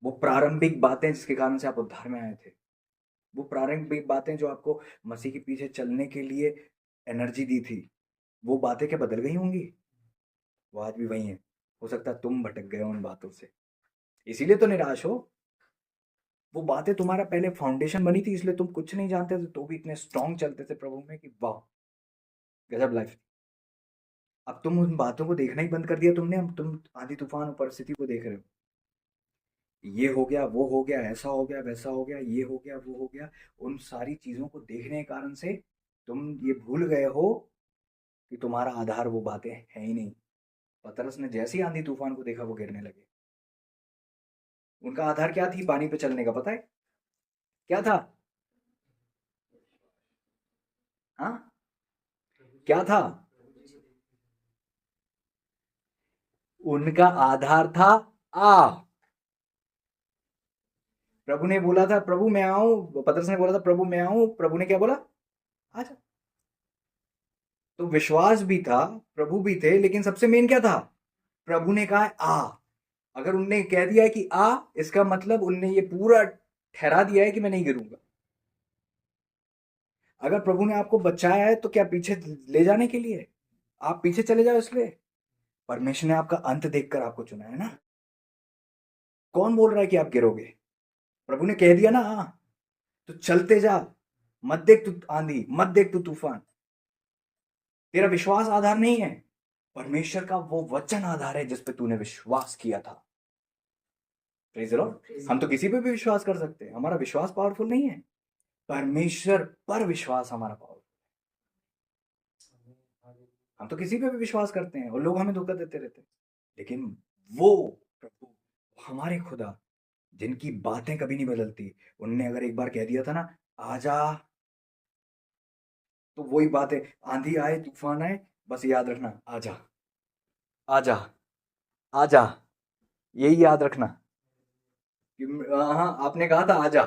वो प्रारंभिक बातें जिसके कारण से आप उद्धार में आए थे, वो प्रारंभिक बातें जो आपको मसीह के पीछे चलने के लिए एनर्जी दी थी, वो बातें क्या बदल गई होंगी? वो आज भी वही है। हो सकता है तुम भटक गए उन बातों से, इसीलिए तो निराश हो। वो बातें तुम्हारा पहले फाउंडेशन बनी थी, इसलिए तुम कुछ नहीं जानते थे तो भी इतने स्ट्रांग चलते थे प्रभु में कि वाह, गजब लाइफ। अब तुम उन बातों को देखना ही बंद कर दिया तुमने। अब तुम आंधी तूफान और परिस्थिति को देख रहे हो। ये हो गया, वो हो गया, ऐसा हो गया, वैसा हो गया, ये हो गया, वो हो गया। उन सारी चीजों को देखने के कारण से तुम ये भूल गए हो कि तुम्हारा आधार वो बातें है ही नहीं। पतरस ने जैसे ही आंधी तूफान को देखा वो गिरने लगे। उनका आधार क्या थी पानी पे चलने का? पता है क्या था? हाँ, क्या था? उनका आधार था आ। प्रभु ने बोला था प्रभु मैं आऊं, पतरस ने बोला था प्रभु मैं आऊं, प्रभु ने क्या बोला? आजा। तो विश्वास भी था, प्रभु भी थे, लेकिन सबसे मेन क्या था? प्रभु ने कहा है आ। अगर उनने कह दिया है कि आ, इसका मतलब उनने ये पूरा ठहरा दिया है कि मैं नहीं गिरूंगा। अगर प्रभु ने आपको बचाया है तो क्या पीछे ले जाने के लिए? आप पीछे चले जाओ इसलिए? परमेश्वर ने आपका अंत देखकर आपको चुना है ना। कौन बोल रहा है कि आप गिरोगे? प्रभु ने कह दिया ना, हाँ, तो चलते जा। मत देख तू आंधी, मत देख तू तूफान। तेरा विश्वास आधार नहीं है, परमेश्वर का वो वचन आधार है जिस पे तूने विश्वास किया था। Praise the Lord. हम तो किसी पे भी विश्वास कर सकते हैं, हमारा विश्वास पावरफुल नहीं है, परमेश्वर पर विश्वास हमारा पावरफुल। हम तो किसी पे भी विश्वास करते हैं और लोग हमें धोखा देते रहते हैं, लेकिन वो प्रभु, हमारे खुदा, जिनकी बातें कभी नहीं बदलती, उनने अगर एक बार कह दिया था ना, आजा, तो वही बात है। आंधी आए, तूफान आए, बस याद रखना, आजा, आजा, आजा, यही याद रखना कि हाँ, आपने कहा था आजा।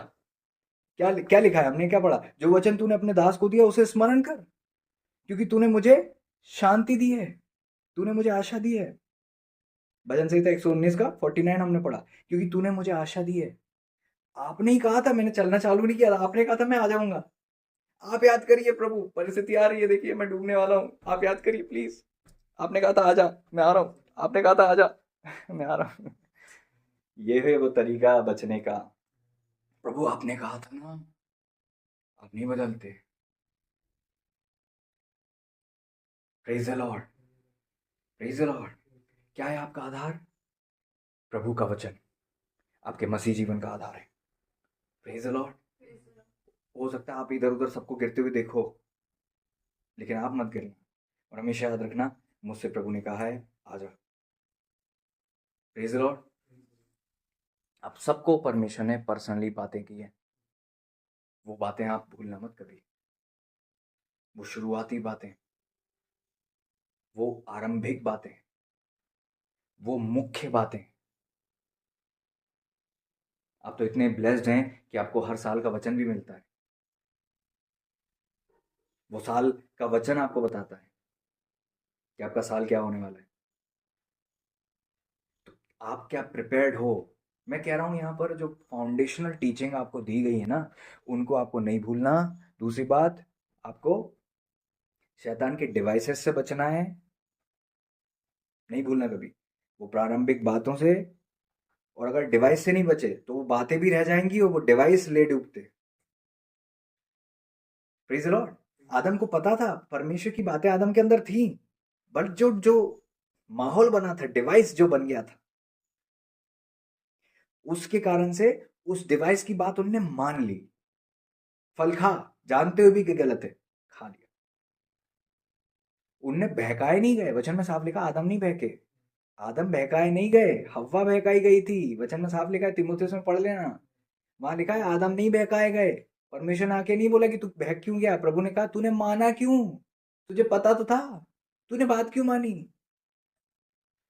क्या क्या लिखा है, हमने क्या पढ़ा? जो वचन तूने अपने दास को दिया उसे स्मरण कर, क्योंकि तूने मुझे शांति दी है, तूने मुझे आशा दी है। भजन संहिता 119 का 49 हमने पढ़ा, क्योंकि तूने मुझे आशा दी है। आपने ही कहा था, मैंने चलना चालू नहीं किया था, आपने कहा था मैं आ जाऊंगा। आप याद करिए प्रभु, परिस्थिति आ रही है, देखिए मैं डूबने वाला हूँ, आप याद करिए प्लीज। आपने कहा था आजा, मैं आ रहा हूँ, आपने कहा था आजा, मैं आ रहा हूँ। ये है वो तरीका बचने का। प्रभु आपने कहा था ना, आप नहीं बदलते। Praise the Lord, praise the Lord. क्या है आपका आधार? प्रभु का वचन आपके मसीह जीवन का आधार है। Praise the Lord. हो सकता है आप इधर उधर सबको गिरते हुए देखो, लेकिन आप मत गिरना, और हमेशा याद रखना, मुझसे प्रभु ने कहा है आजा। Praise the Lord. आप सबको परमेश्वर ने पर्सनली बातें की है, वो बातें आप भूलना मत कभी। वो शुरुआती बातें, वो आरंभिक बातें, वो मुख्य बातें। आप तो इतने ब्लेस्ड हैं कि आपको हर साल का वचन भी मिलता है। वो साल का वचन आपको बताता है कि आपका साल क्या होने वाला है। तो आप क्या प्रिपेयर्ड हो? मैं कह रहा हूं, यहाँ पर जो फाउंडेशनल टीचिंग आपको दी गई है ना, उनको आपको नहीं भूलना। दूसरी बात, आपको शैतान के डिवाइसेस से बचना है, नहीं भूलना कभी, वो प्रारंभिक बातों से। और अगर डिवाइस से नहीं बचे तो वो बातें भी रह जाएंगी और वो डिवाइस ले डूबते। Praise the Lord. आदम को पता था, परमेश्वर की बातें आदम के अंदर थी, बट जो जो माहौल बना था, डिवाइस जो बन गया था, उसके कारण से उस डिवाइस की बात उन्होंने मान ली। फल खा, जानते हुए भी कि गलत है, खा लिया। उनने बहकाए नहीं गए, वचन में साफ लिखा, आदम नहीं बहके, आदम बहकाए नहीं गए, हव्वा बहकाई गई थी। वचन में साफ लिखा है, तिमुथियुस में पढ़ लेना, वहां लिखा है आदम नहीं बहकाए गए। परमेश्वर ने आके नहीं बोला कि तू बहक क्यों गया, प्रभु ने कहा तूने माना क्यों, तुझे पता तो था, तूने बात क्यों मानी?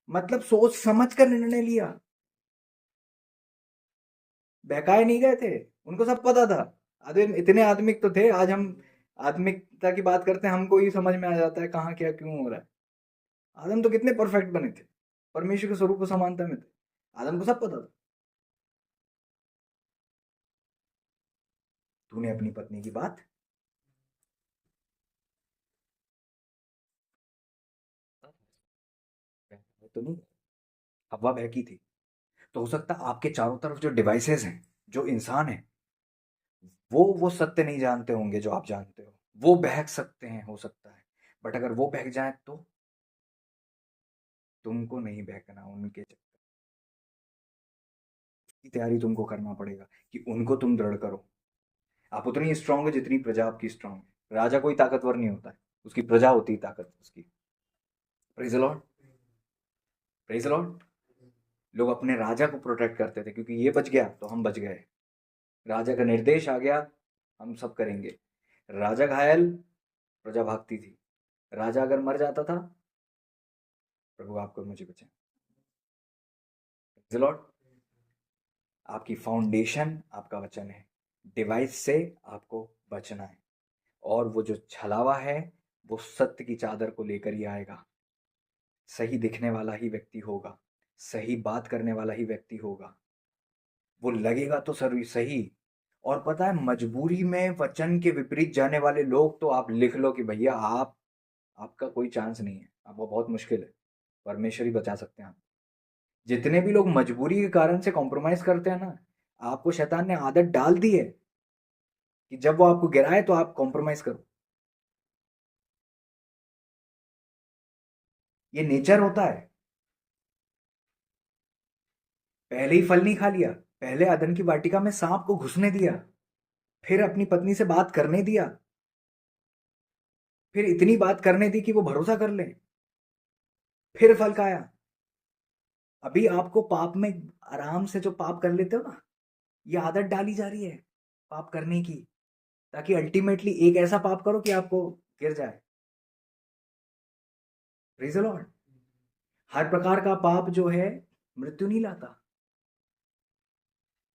मतलब सोच समझ कर निर्णय लिया, बहकाए नहीं गए थे, उनको सब पता था। आदमी इतने आत्मिक तो थे, आज हम आत्मिकता की बात करते हैं, हमको ही समझ में आ जाता है कहाँ क्या क्यों हो रहा है। आदम तो कितने परफेक्ट बने थे, परमेश्वर के स्वरूप को समानता में थे, आदम को सब पता था। तूने अपनी पत्नी की बात, तो नहीं, हवा बहकी थी। तो हो सकता है आपके चारों तरफ जो डिवाइसेस हैं, जो इंसान है, वो सत्य नहीं जानते होंगे जो आप जानते हो, वो बहक सकते हैं, हो सकता है। बट अगर वो बहक जाए तो तुमको नहीं बहकना उनके चक्कर की, तैयारी तुमको करना पड़ेगा कि उनको तुम दृढ़ करो। आप उतनी स्ट्रांग हो जितनी प्रजा आपकी स्ट्रांग है। राजा कोई ताकतवर नहीं होता है, उसकी प्रजा होती है ताकत उसकी। Praise the Lord, praise the Lord. लोग अपने राजा को प्रोटेक्ट करते थे, क्योंकि ये बच गया तो हम बच गए, राजा का निर्देश आ गया, हम सब करेंगे। राजा घायल, प्रजा भागती थी। राजा अगर मर जाता था, प्रभु आपको मुझे बचाए। Praise the Lord. आपकी फाउंडेशन आपका वचन है, डिवाइस से आपको बचना है। और वो जो छलावा है, वो सत्य की चादर को लेकर ही आएगा। सही दिखने वाला ही व्यक्ति होगा, सही बात करने वाला ही व्यक्ति होगा। वो लगेगा तो सही, और पता है, मजबूरी में वचन के विपरीत जाने वाले लोग तो आप लिख लो कि भैया आपका कोई चांस नहीं है, आपको बहुत मुश्किल है, परमेश्वर ही बचा सकते हैं आप। जितने भी लोग मजबूरी के कारण से कॉम्प्रोमाइज करते हैं ना, आपको शैतान ने आदत डाल दी है कि जब वो आपको गिराए तो आप कॉम्प्रोमाइज करो। ये नेचर होता है। पहले ही फल नहीं खा लिया, पहले अदन की वाटिका में सांप को घुसने दिया, फिर अपनी पत्नी से बात करने दिया, फिर इतनी बात करने दी कि वो भरोसा कर ले, फिर फल खाया। अभी आपको पाप में आराम से जो पाप कर लेते हो ना, ये आदत डाली जा रही है पाप करने की, ताकि अल्टीमेटली एक ऐसा पाप करो कि आपको गिर जाए। Praise the Lord. हर प्रकार का पाप जो है मृत्यु नहीं लाता।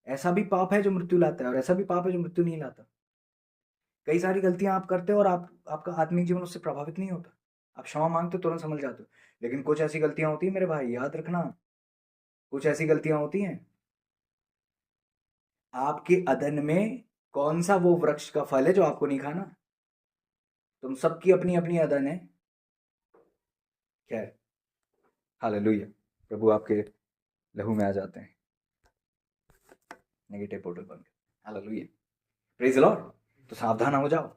ऐसा भी पाप है जो मृत्यु लाता है और ऐसा भी पाप है जो मृत्यु नहीं लाता। कई सारी गलतियां आप करते हो और आपका आत्मिक जीवन उससे प्रभावित नहीं होता। आप क्षमा मांगते हो तुरंत समझ जाते हो। लेकिन कुछ ऐसी गलतियां होती है मेरे भाई, याद रखना, कुछ ऐसी गलतियां होती हैं, आपके अदन में कौन सा वो वृक्ष का फल है जो आपको नहीं खाना? तुम सबकी अपनी अपनी अदन है। खैर, हालेलुया। प्रभु आपके लहू में आ जाते हैं, नेगेटिव पोर्टल बन गए। Hallelujah, praise the Lord. तो सावधान हो जाओ,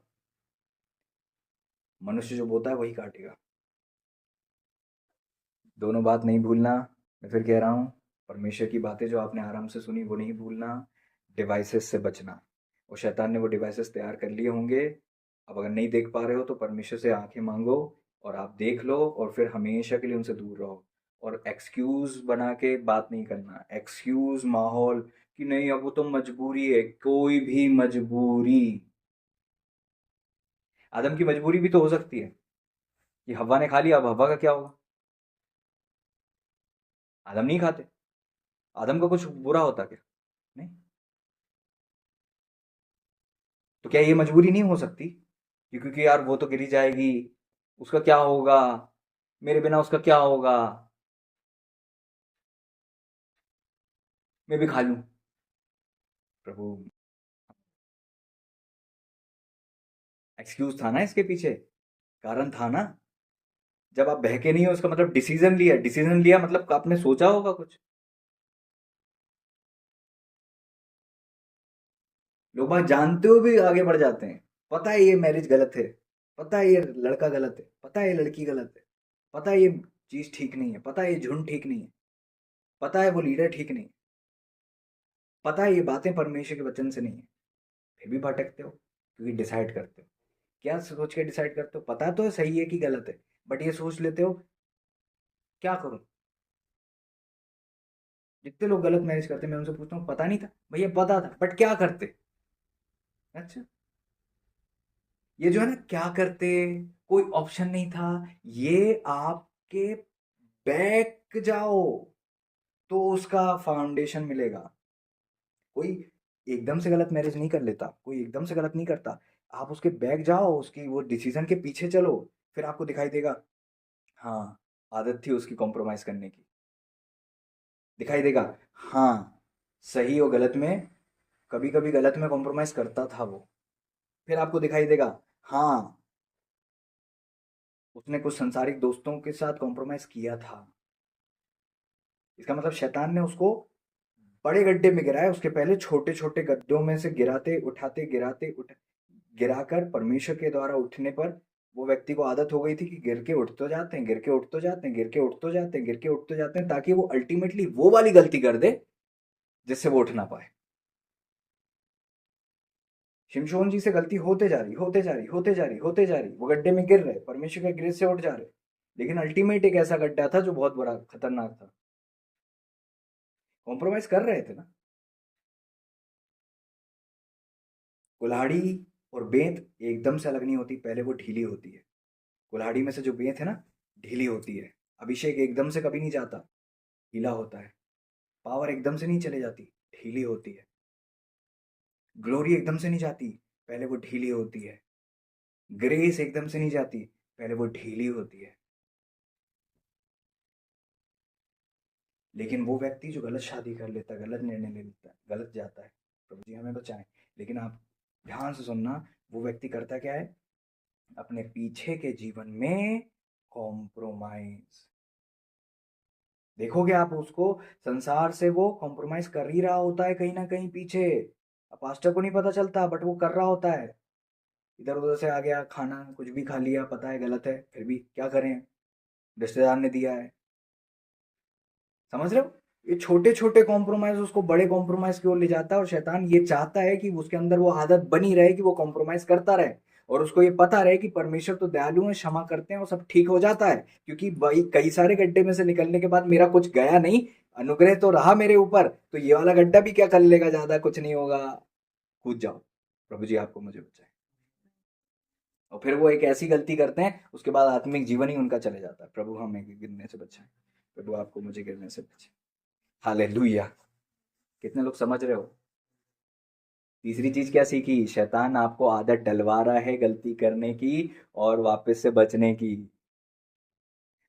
मनुष्य जो बोता है वही काटेगा। दोनों बात नहीं भूलना। मैं फिर कह रहा हूँ, परमेश्वर की बातें जो आपने आराम से सुनी वो नहीं भूलना। डिवाइसेस से बचना। और शैतान ने वो डिवाइसेस तैयार कर लिए होंगे। अब अगर नहीं देख पा रहे हो तो परमेश्वर से आंखें मांगो और आप देख लो, और फिर हमेशा के लिए उनसे दूर रहो। और एक्सक्यूज बना के बात नहीं करना, एक्सक्यूज माहौल कि नहीं अब वो तो मजबूरी है। कोई भी मजबूरी, आदम की मजबूरी भी तो हो सकती है कि हवा ने खा लिया, अब हवा का क्या होगा? आदम नहीं खाते, आदम का कुछ बुरा होता क्या? नहीं। तो क्या ये मजबूरी नहीं हो सकती कि क्योंकि यार वो तो गिरी जाएगी, उसका क्या होगा, मेरे बिना उसका क्या होगा, मैं भी खा लूं? प्रभु, एक्सक्यूज था ना इसके पीछे, कारण था ना। जब आप बहके नहीं हो उसका मतलब डिसीजन लिया, डिसीजन लिया मतलब आपने सोचा होगा कुछ। लोग बात जानते हुए भी आगे बढ़ जाते हैं। पता है ये मैरिज गलत है, पता है ये लड़का गलत है, पता है ये लड़की गलत है, पता है ये चीज ठीक नहीं है, पता है ये झुंड ठीक नहीं है, पता है वो लीडर ठीक नहीं है, पता है ये बातें परमेश्वर के वचन से नहीं है, फिर भी भटकते हो क्योंकि डिसाइड करते हो। क्या सोच के डिसाइड करते हो? पता तो है सही है कि गलत है, बट ये सोच लेते हो क्या करूं। जितने लोग गलत मैरिज करते हैं मैं उनसे पूछता हूँ, पता नहीं था? भैया पता था, बट क्या करते? अच्छा, ये जो है ना क्या करते, कोई ऑप्शन नहीं था। ये आपके बैक जाओ तो उसका फाउंडेशन मिलेगा। कोई एकदम से गलत मैरिज नहीं कर लेता, कोई एकदम से गलत नहीं करता। आप उसके बैक जाओ, उसकी वो डिसीजन के पीछे चलो, फिर आपको दिखाई देगा हाँ, आदत थी उसकी कॉम्प्रोमाइज करने की। दिखाई देगा हाँ, सही और गलत में, कभी कभी गलत में कॉम्प्रोमाइज करता था वो। फिर आपको दिखाई देगा हाँ, उसने कुछ संसारिक दोस्तों के साथ कॉम्प्रोमाइज किया था। इसका मतलब शैतान ने उसको बड़े गड्ढे में गिराया, उसके पहले छोटे छोटे गड्ढों में से गिराते उठाते गिराकर परमेश्वर के द्वारा उठने पर वो व्यक्ति को आदत हो गई थी कि गिर के उठ तो जाते हैं, गिर के उठ तो जाते हैं, गिर के उठ तो जाते हैं, गिर के उठ तो जाते हैं, ताकि वो अल्टीमेटली वो वाली गलती कर दे जिससे वो उठ ना पाए। शिमशोन जी से गलती होते जा रही, होते जा रही, होते जा रही, होते जा रही, वो गड्ढे में गिर रहे, परमेश्वर के ग्रेस से उठ जा रहे। लेकिन अल्टीमेट एक ऐसा गड्ढा था जो बहुत बड़ा खतरनाक था। कॉम्प्रोमाइज कर रहे थे ना। कुल्हाड़ी और बेंत एकदम से अलग नहीं होती, पहले वो ढीली होती है। कुल्हाड़ी में से जो बेंत है ना, ढीली होती है। अभिषेक एकदम से कभी नहीं जाता, ढीला होता है। पावर एकदम से नहीं चले जाती, ढीली होती है। ग्लोरी एकदम से नहीं जाती, पहले वो ढीली होती है। ग्रेस एकदम से नहीं जाती, पहले वो ढीली होती है। लेकिन वो व्यक्ति जो गलत शादी कर लेता है, गलत निर्णय ले लेता है, गलत जाता है, प्रभु जी हमें बचाएं। लेकिन आप ध्यान से सुनना, वो व्यक्ति करता क्या है? अपने पीछे के जीवन में कॉम्प्रोमाइज। देखोगे आप उसको, संसार से वो कॉम्प्रोमाइज कर ही रहा होता है कहीं ना कहीं पीछे। अब पास्टर को नहीं पता चलता, बट वो कर रहा होता है। इधर उधर से आ गया, खाना कुछ भी खा लिया, पता है गलत है, फिर भी क्या करें, रिश्तेदार ने दिया है। समझ रहे हो? ये छोटे छोटे कॉम्प्रोमाइज उसको बड़े कॉम्प्रोमाइज की ओर ले जाता है, और शैतान ये चाहता है कि उसके अंदर वो आदत बनी रहे कि वो कॉम्प्रोमाइज करता रहे, और उसको ये पता रहे कि परमेश्वर तो दयालु है, क्षमा करते हैं और सब ठीक हो जाता है, क्योंकि वही कई सारे गड्ढे में से निकलने के बाद मेरा कुछ गया नहीं, अनुग्रह तो रहा मेरे ऊपर, तो ये वाला गड्ढा भी क्या कर लेगा, ज्यादा कुछ नहीं होगा, कूद जाओ, प्रभु जी आपको मुझे बचाए। और फिर वो एक ऐसी गलती करते हैं, उसके बाद आत्मिक जीवन ही उनका चले जाता है। प्रभु हमें गिरने से बचाए, प्रभु आपको मुझे गिरने से बचाए। हालेलुया। कितने लोग समझ रहे हो? तीसरी चीज क्या सीखी? शैतान आपको आदत डलवा रहा है गलती करने की और वापस से बचने की।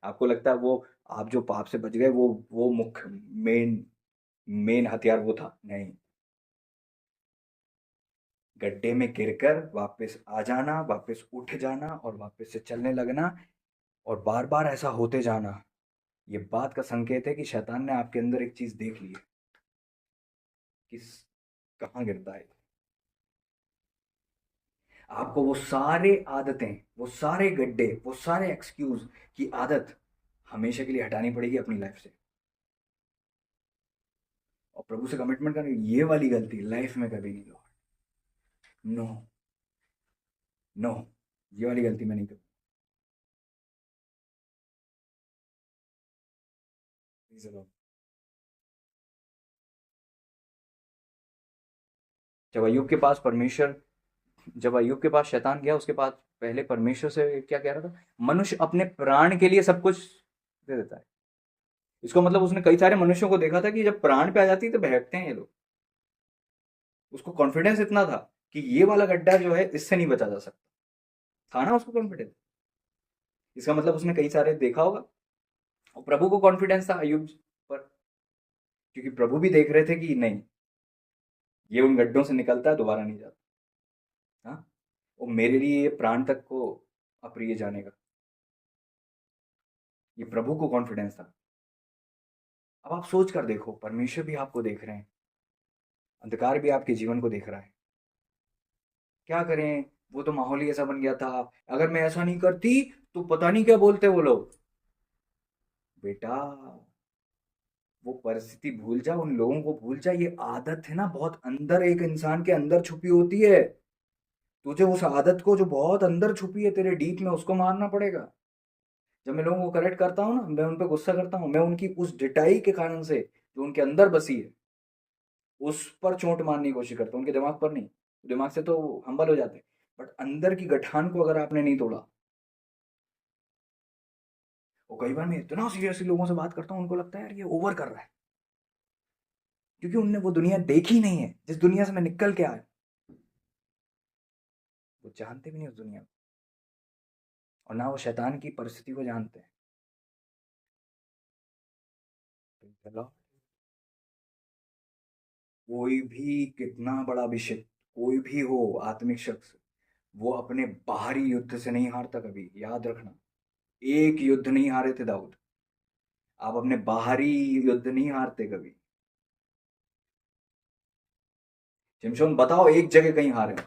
आपको लगता है वो, आप जो पाप से बच गए, वो मुख्य मेन मेन हथियार वो था? नहीं। गड्ढे में गिरकर वापस आ जाना, वापस उठ जाना और वापस से चलने लगना, और बार बार ऐसा होते जाना, ये बात का संकेत है कि शैतान ने आपके अंदर एक चीज देख ली है, किस कहाँ गिरता है। आपको वो सारे आदतें, वो सारे गड्ढे, वो सारे एक्सक्यूज की आदत हमेशा के लिए हटानी पड़ेगी अपनी लाइफ से, और प्रभु से कमिटमेंट करनी, ये वाली गलती लाइफ में कभी नहीं, लॉर्ड, नो, नो, ये वाली गलती मैं नहीं करूँ। जब अय्यूब के पास परमेश्वर, जब अय्यूब के पास शैतान गया, उसके पास पहले परमेश्वर से क्या कह रहा था? मनुष्य अपने प्राण के लिए सब कुछ दे देता है। इसको मतलब उसने कई सारे मनुष्यों को देखा था कि जब प्राण पे आ जाती है तो बहकते हैं ये लोग। उसको कॉन्फिडेंस इतना था कि ये वाला गड्ढा जो है इससे नहीं बचा जा सकता, था ना उसको कॉन्फिडेंस। इसका मतलब उसने कई सारे देखा होगा, और प्रभु को कॉन्फिडेंस था अय्यूब पर, क्योंकि प्रभु भी देख रहे थे कि नहीं, ये उन गड्ढों से निकलता है, दोबारा नहीं जाता। हाँ, वो मेरे लिए ये प्राण तक को अप्रिय जानेगा, ये प्रभु को कॉन्फिडेंस था। अब आप सोच कर देखो, परमेश्वर भी आपको देख रहे हैं, अंधकार भी आपके जीवन को देख रहा है, क्या करें? वो तो माहौल ही ऐसा बन गया था, अगर मैं ऐसा नहीं करती तो पता नहीं क्या बोलते वो लोग। बेटा, वो परिस्थिति भूल जा, उन लोगों को भूल जा, ये आदत है ना, बहुत अंदर एक इंसान के अंदर छुपी होती है। तुझे उस आदत को जो बहुत अंदर छुपी है तेरे डीप में, उसको मारना पड़ेगा। जब मैं लोगों को करेक्ट करता हूँ ना, मैं उन पर गुस्सा करता हूँ, मैं उनकी उस डिटाई के कारण से जो उनके अंदर बसी है, उस पर चोट मारने की कोशिश करता हूँ, उनके दिमाग पर नहीं। दिमाग से तो हम्बल हो जाते हैं, बट अंदर की गठान को अगर आपने नहीं तोड़ा। और कई बार मैं इतना सीरियसली लोगों से बात करता हूँ, उनको लगता है यार ये ओवर कर रहा है, क्योंकि उनने वो दुनिया देखी नहीं है जिस दुनिया से मैं निकल के आया। वो जानते भी नहीं उस दुनिया को, और ना वो शैतान की परिस्थिति को जानते हैं। चलो, कोई भी कितना बड़ा अभिषेक, कोई भी हो आत्मिक शख्स, वो अपने बाहरी युद्ध से नहीं हारता कभी, याद रखना। एक युद्ध नहीं हारे थे दाऊद, आप अपने बाहरी युद्ध नहीं हारते कभी। शिमशोन बताओ एक जगह कहीं हारे हो,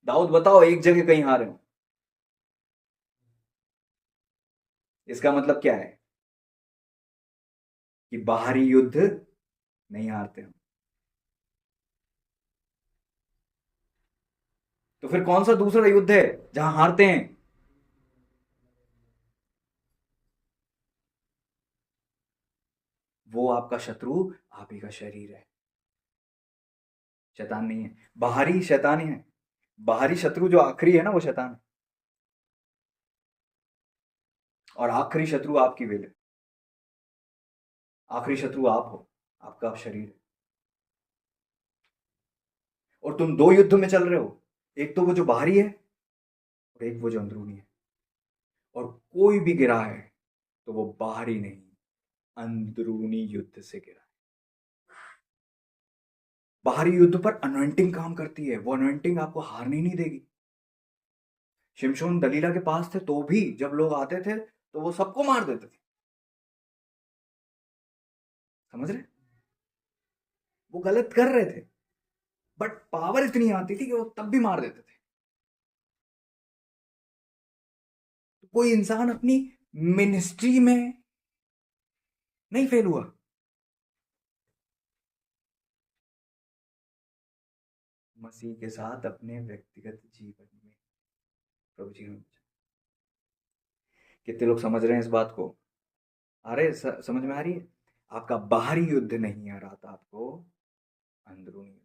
दाऊद बताओ एक जगह कहीं हारे हो। इसका मतलब क्या है? कि बाहरी युद्ध नहीं हारते हो। तो फिर कौन सा दूसरा युद्ध है जहां हारते हैं? वो आपका शत्रु आप ही का शरीर है, शैतान नहीं है। बाहरी शैतान ही है, बाहरी शत्रु जो आखिरी है ना, वो शैतान है, और आखिरी शत्रु आपकी विल है। आखिरी शत्रु आप हो, आपका शरीर है। और तुम दो युद्ध में चल रहे हो, एक तो वो जो बाहरी है, और एक वो जो अंदरूनी है। और कोई भी गिरा है तो वो बाहरी नहीं, अंदरूनी युद्ध से गिरा है। बाहरी युद्ध पर अनॉइंटिंग काम करती है, वो अनॉइंटिंग आपको हारने नहीं देगी। शिमशोन दलीला के पास थे तो भी जब लोग आते थे तो वो सबको मार देते थे, समझ रहे? वो गलत कर रहे थे बट पावर इतनी आती थी कि वो तब भी मार देते थे। तो कोई इंसान अपनी मिनिस्ट्री में नहीं फेल हुआ। मसीह के साथ अपने व्यक्तिगत जीवन में प्रभु जी ने, कितने लोग समझ रहे हैं इस बात को? समझ में आ रही है? आपका बाहरी युद्ध नहीं आ रहा था, आपको अंदरूनी युद्ध।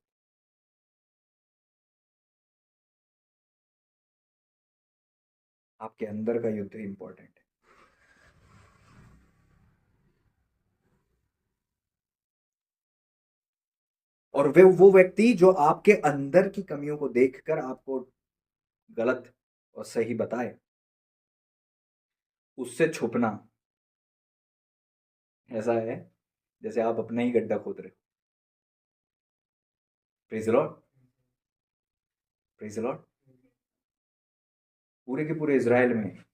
आपके अंदर का युद्ध इंपॉर्टेंट है। और वे वो व्यक्ति जो आपके अंदर की कमियों को देखकर आपको गलत और सही बताए, उससे छुपना ऐसा है जैसे आप अपना ही गड्ढा खोद रहे हो। Praise the Lord, praise the Lord. पूरे के पूरे इज़राइल में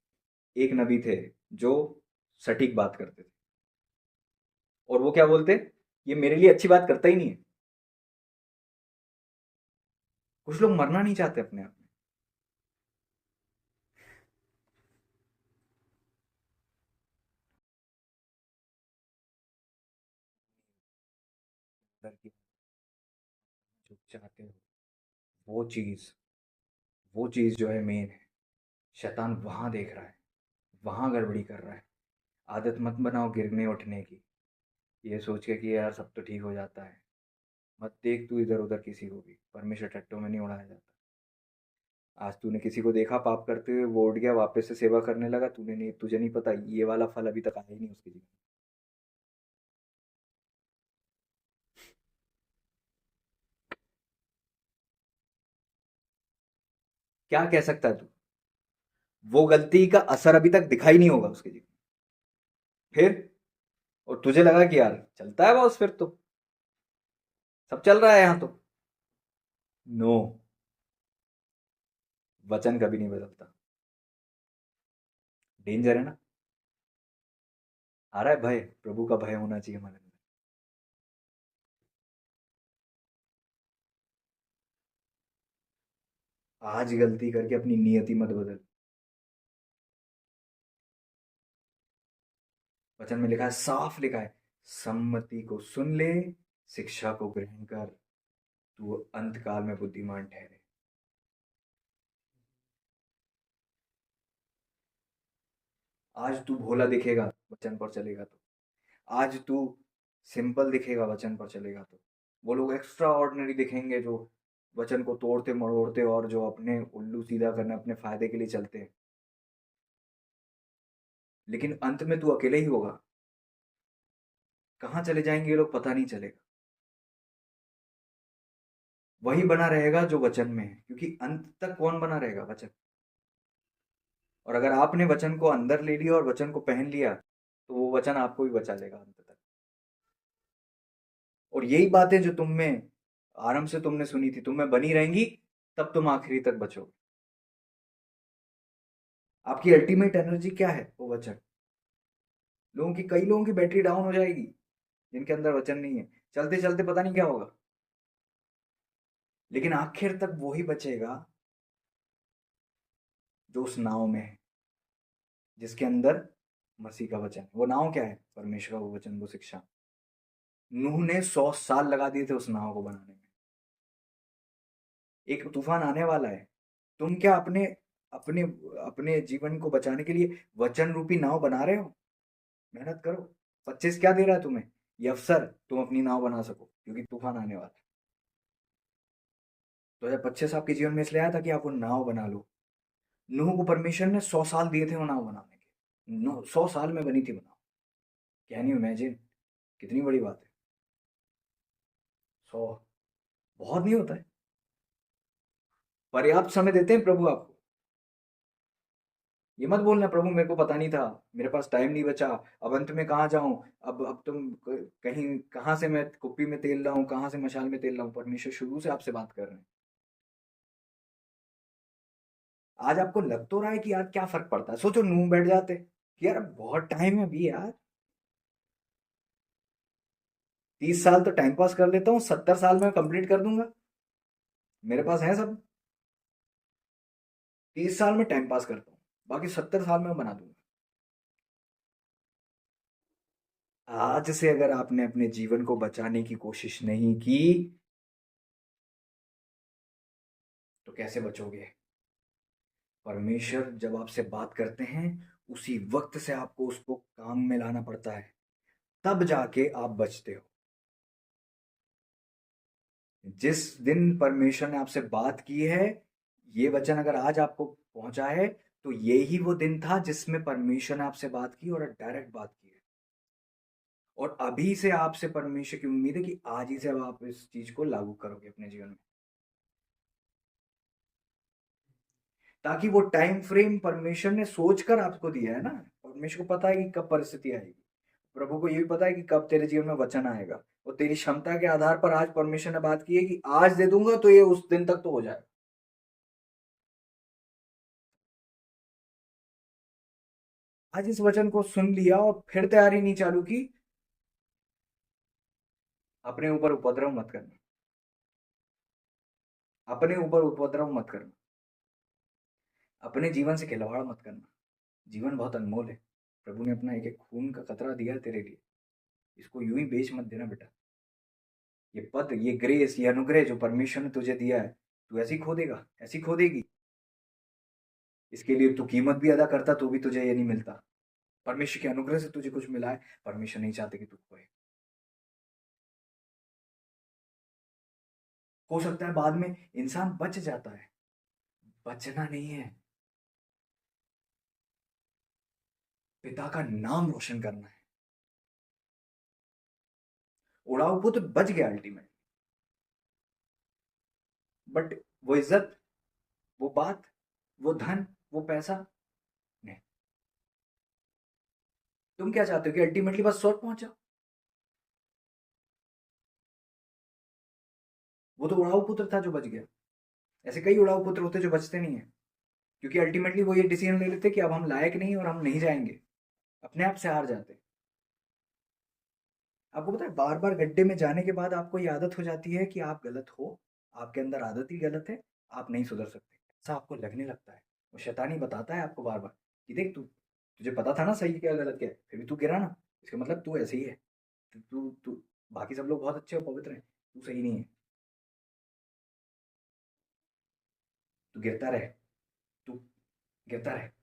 एक नबी थे जो सटीक बात करते थे, और वो क्या बोलते? ये मेरे लिए अच्छी बात करता ही नहीं है। कुछ लोग मरना नहीं चाहते अपने आप में। अंदर की जो चाहते हो वो चीज वो चीज जो है मेन है। शैतान वहां देख रहा है, वहां गड़बड़ी कर रहा है। आदत मत बनाओ गिरने उठने की, ये सोच के कि यार सब तो ठीक हो जाता है। मत देख तू इधर उधर किसी को भी, परमेश्वर टट्टों में नहीं उड़ाया जाता। आज तूने किसी को देखा पाप करते हुए, वो उठ गया वापस से सेवा करने लगा, तूने नहीं, तुझे नहीं पता ये वाला फल अभी तक आया ही नहीं उसके जीवन में। क्या कह सकता है तू? वो गलती का असर अभी तक दिखाई नहीं होगा उसके जीवन में। फिर और तुझे लगा कि यार चलता है बॉस, फिर तो सब चल रहा है यहाँ तो। नो, वचन कभी नहीं बदलता। डेंजर है ना? आ रहा है भय, प्रभु का भय होना चाहिए हमारे अंदर। आज गलती करके अपनी नियति मत बदल। वचन में लिखा है, साफ लिखा है, सम्मति को सुन ले, शिक्षा को ग्रहण कर, तू अंत काल में बुद्धिमान ठहरे। आज तू भोला दिखेगा वचन पर चलेगा तो, आज तू सिंपल दिखेगा वचन पर चलेगा तो, वो लोग एक्स्ट्रा ऑर्डिनरी दिखेंगे जो वचन को तोड़ते मरोड़ते और जो अपने उल्लू सीधा करने अपने फायदे के लिए चलते हैं। लेकिन अंत में तू अकेले ही होगा। कहाँ चले जाएंगे ये लोग पता नहीं चलेगा। वही बना रहेगा जो वचन में है, क्योंकि अंत तक कौन बना रहेगा? वचन। और अगर आपने वचन को अंदर ले लिया और वचन को पहन लिया तो वो वचन आपको भी बचा लेगा अंत तक। और यही बातें जो तुम में आरंभ से तुमने सुनी थी तुम में बनी रहेंगी, तब तुम आखिरी तक बचोगे। आपकी अल्टीमेट एनर्जी क्या है? वो वचन। कई लोगों की बैटरी डाउन हो जाएगी जिनके अंदर वचन नहीं है, चलते चलते पता नहीं क्या होगा। लेकिन आखिर तक वो ही बचेगा जो उस नाव में है, जिसके अंदर मसीह का वचन है। वो नाव क्या है? परमेश्वर का वो वचन, वो शिक्षा। नूह ने 100 साल लगा दिए थे उस नाव को बनाने में। एक तूफान आने वाला है। तुम क्या अपने अपने अपने जीवन को बचाने के लिए वचन रूपी नाव बना रहे हो? मेहनत करो। 25 क्या दे रहा है तुम्हें? ये अवसर तुम अपनी नाव बना सको, क्योंकि तूफान आने वाला है। 2025 आपके जीवन में इसलिए आया था कि आप वो नाव बना लो। नूह को परमेश्वर ने 100 साल दिए थे वो नाव बनाने के। 100 साल में बनी थी वो नाव। Can you imagine? कितनी बड़ी बात है। 100 बहुत नहीं होता है। पर्याप्त समय देते हैं प्रभु आपको। ये मत बोलना प्रभु मेरे को पता नहीं था, मेरे पास टाइम नहीं बचा, अब अंत में कहाँ जाऊं, अब तुम कहीं कहाँ से मैं कुप्पी में तेल लाऊं, कहाँ से मशाल में तेल लाऊं। परमेश्वर शुरू से आपसे बात कर रहे हैं। आज आपको लग तो रहा है कि यार क्या फर्क पड़ता है, सोचो नूह बैठ जाते कि यार अब बहुत टाइम है अभी यार, 30 साल तो टाइम पास कर लेता हूँ, 70 साल में कंप्लीट कर दूंगा, मेरे पास है सब, 30 साल में टाइम पास करता हूँ, बाकी 70 साल में बना दूंगा। आज से अगर आपने अपने जीवन को बचाने की कोशिश नहीं की तो कैसे बचोगे। परमेश्वर जब आपसे बात करते हैं उसी वक्त से आपको उसको काम में लाना पड़ता है, तब जाके आप बचते हो। जिस दिन परमेश्वर ने आपसे बात की है, ये वचन अगर आज आपको पहुंचा है, तो यही वो दिन था जिसमें परमेश्वर ने आपसे बात की और डायरेक्ट बात की है। और अभी से आपसे परमेश्वर की उम्मीद है कि आज ही से अब आप इस चीज को लागू करोगे अपने जीवन में, ताकि वो टाइम फ्रेम परमेश्वर ने सोचकर आपको दिया है ना। परमेश्वर को पता है कि कब परिस्थिति आएगी, प्रभु को ये भी पता है कि कब तेरे जीवन में वचन आएगा, और तेरी क्षमता के आधार पर आज परमेश्वर ने बात की है कि आज दे दूंगा तो ये उस दिन तक तो हो जाएगा। आज इस वचन को सुन लिया और फिर तैयारी नहीं चालू की, अपने ऊपर उपद्रव मत करना, अपने ऊपर उपद्रव मत करना, अपने जीवन से खिलवाड़ मत करना। जीवन बहुत अनमोल है, प्रभु ने अपना एक एक खून का कतरा दिया है तेरे लिए, इसको यूं ही बेच मत देना बेटा। ये पद, ये ग्रेस, ये अनुग्रह जो परमेश्वर ने तुझे दिया है, तू ऐसी खो देगा, ऐसी खो देगी। इसके लिए तू कीमत भी अदा करता तो भी तुझे ये नहीं मिलता। परमेश्वर के अनुग्रह से तुझे कुछ मिला है, परमेश्वर नहीं चाहते कि तू खोए। हो सकता है बाद में इंसान बच जाता है, बचना नहीं है, पिता का नाम रोशन करना है। उड़ाऊ पुत्र बच गया अल्टीमेट, बट वो इज्जत, वो बात, वो धन, वो पैसा नहीं। तुम क्या चाहते हो कि अल्टीमेटली बस स्वर्ग पहुंचा। वो तो उड़ाऊ पुत्र था जो बच गया। ऐसे कई उड़ाऊ पुत्र होते जो बचते नहीं है, क्योंकि अल्टीमेटली वो ये डिसीजन ले लेते कि अब हम लायक नहीं और हम नहीं जाएंगे, अपने आप से हार जाते। आपको पता है बार बार गड्ढे में जाने के बाद आपको ये आदत हो जाती है कि आप गलत हो, आपके अंदर आदत ही गलत है, आप नहीं सुधर सकते, ऐसा आपको लगने लगता है। वो शैतानी बताता है आपको बार बार कि देख तू, तुझे पता था ना सही क्या गलत क्या है, फिर भी तू गिरा ना, इसका मतलब तू ऐसे ही है, तू तू बाकी सब लोग बहुत अच्छे और पवित्र हैं, तू सही नहीं है, तू गिरता रहे, तू गिरता रहे।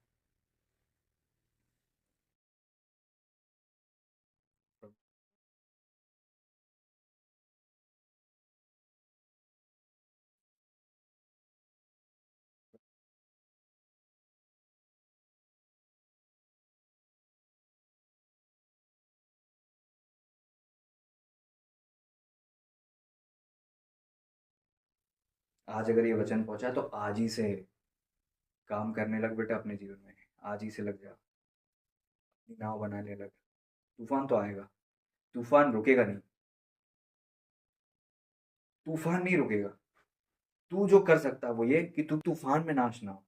आज अगर ये वचन पहुंचा तो आज ही से काम करने लग बेटा अपने जीवन में, आज ही से लग जा, अपनी नाव बनाने लग। तूफान तो आएगा, तूफान रुकेगा नहीं, तूफान नहीं रुकेगा। तू जो कर सकता है वो ये कि तू तूफान में नाश ना हो।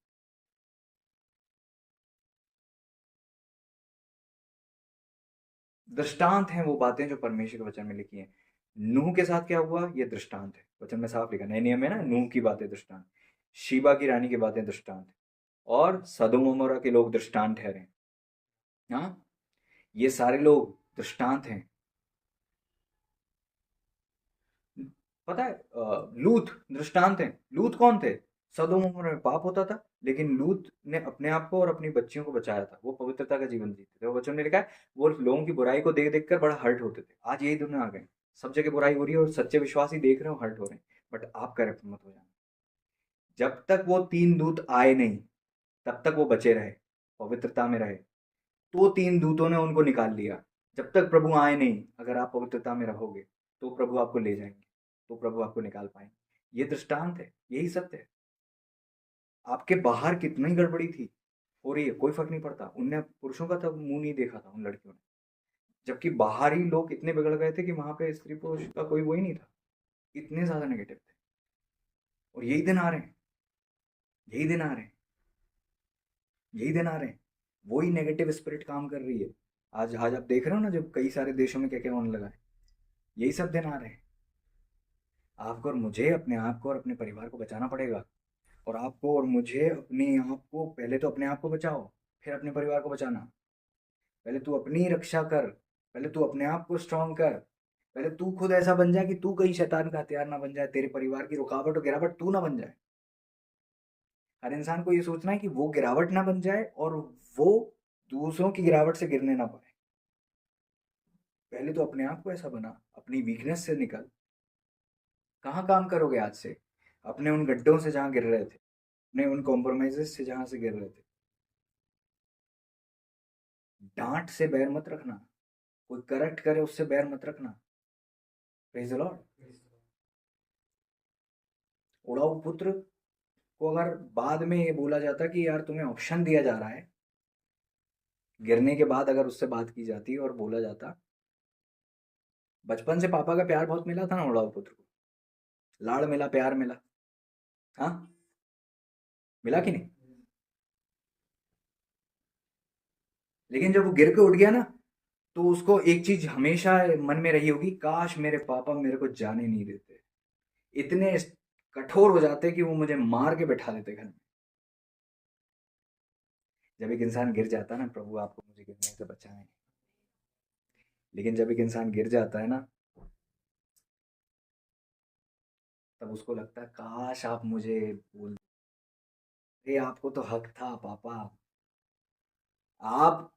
दृष्टांत हैं वो बातें जो परमेश्वर के वचन में लिखी हैं। नूह के साथ क्या हुआ ये दृष्टांत है, वचन में साफ लिखा, नए नियम में ना, नूह की बातें दृष्टांत, शीबा की रानी की बातें दृष्टांत, और सदोम अमोरा के लोग दृष्टांत ठहरे। हाँ, ये सारे लोग दृष्टांत हैं। पता है लूत दृष्टांत है। लूत कौन थे? सदोम अमोरा में पाप होता था, लेकिन लूत ने अपने आप को और अपनी बच्चियों को बचाया था, वो पवित्रता का जीवन जीते थे। वो वचन में लिखा है वो लोगों की बुराई को देख देख कर बड़ा हर्ट होते थे। आज यही दुनिया आ गए, सब जगह बुराई हो रही है और सच्चे विश्वासी देख रहे हो हर्ट हो रहे हैं, बट आप करप्ट मत हो जाना। जब तक वो 3 दूत आए नहीं तब तक वो बचे रहे, पवित्रता में रहे, तो 3 दूतों ने उनको निकाल लिया। जब तक प्रभु आए नहीं, अगर आप पवित्रता में रहोगे तो प्रभु आपको ले जाएंगे, तो प्रभु आपको निकाल पाएंगे। ये दृष्टांत है, यही सत्य है। आपके बाहर कितनी गड़बड़ी थी, हो रही है, कोई फर्क नहीं पड़ता। उनने पुरुषों का तब मुंह नहीं देखा था उन लड़कियों ने, जबकि बाहर ही लोग इतने बिगड़ गए थे कि वहां पे स्त्री पुरुष का कोई वही नहीं था, इतने ज्यादा नेगेटिव थे। और यही दिन आ रहे हैं, यही दिन आ रहे हैं, यही दिन आ रहे हैं। वही नेगेटिव स्पिरिट काम कर रही है। आज आज आप देख रहे हो ना, जब कई सारे देशों में क्या क्या होने लगा है, यही सब दिन आ रहे हैं। आपको और मुझे अपने आप को और अपने परिवार को बचाना पड़ेगा। और आपको और मुझे अपने आप को, पहले तो अपने आप को बचाओ, फिर अपने परिवार को बचाना। पहले तू अपनी रक्षा कर, पहले तू अपने आप को स्ट्रांग कर, पहले तू खुद ऐसा बन जाए कि तू कहीं शैतान का हथियार ना बन जाए, तेरे परिवार की रुकावट और गिरावट तू ना बन जाए। हर इंसान को ये सोचना है कि वो गिरावट ना बन जाए और वो दूसरों की गिरावट से गिरने ना पाए। पहले तो अपने आप को ऐसा बना, अपनी वीकनेस से निकल। कहाँ काम करोगे आज से? अपने उन गड्ढों से जहाँ गिर रहे थे, अपने उन कॉम्प्रोमाइजेस से जहाँ से गिर रहे थे। डांट से बैर मत रखना, कोई करेक्ट करे उससे बैर मत रखना। Praise the Lord. उड़ाऊ पुत्र को अगर बाद में ये बोला जाता कि यार तुम्हें ऑप्शन दिया जा रहा है, गिरने के बाद अगर उससे बात की जाती और बोला जाता, बचपन से पापा का प्यार बहुत मिला था ना उड़ाऊ पुत्र को, लाड़ मिला, प्यार मिला, हाँ, मिला कि नहीं? लेकिन जब वो गिर के उठ गया ना, तो उसको एक चीज हमेशा मन में रही होगी, काश मेरे पापा मेरे को जाने नहीं देते, इतने कठोर हो जाते कि वो मुझे मार के बैठा देते घर में। जब एक इंसान गिर जाता है ना, प्रभु आपको मुझे गिरने से बचाएं, लेकिन जब एक इंसान गिर जाता है ना, तब उसको लगता है काश आप मुझे बोल, अरे आपको तो हक था पापा, आप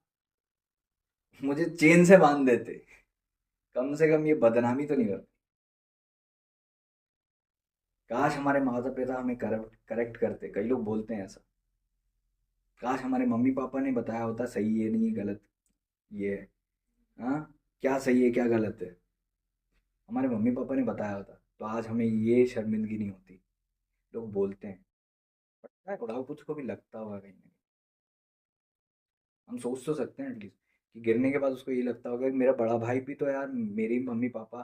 मुझे चेन से बांध देते, कम से कम ये बदनामी तो नहीं होती। काश हमारे माता पिता हमें करेक्ट करेक्ट करते। कई लोग बोलते हैं ऐसा, काश हमारे मम्मी पापा ने बताया होता सही ये नहीं गलत ये है, हाँ, क्या सही है क्या गलत है, हमारे मम्मी पापा ने बताया होता तो आज हमें ये शर्मिंदगी नहीं होती। लोग बोलते हैं, पता है उड़ाऊ कुछ को भी लगता होगा कहीं ना कहीं। हम सोच तो सकते हैं एटलीस्ट कि गिरने के बाद उसको ये लगता होगा कि मेरा बड़ा भाई भी तो यार मेरी मम्मी पापा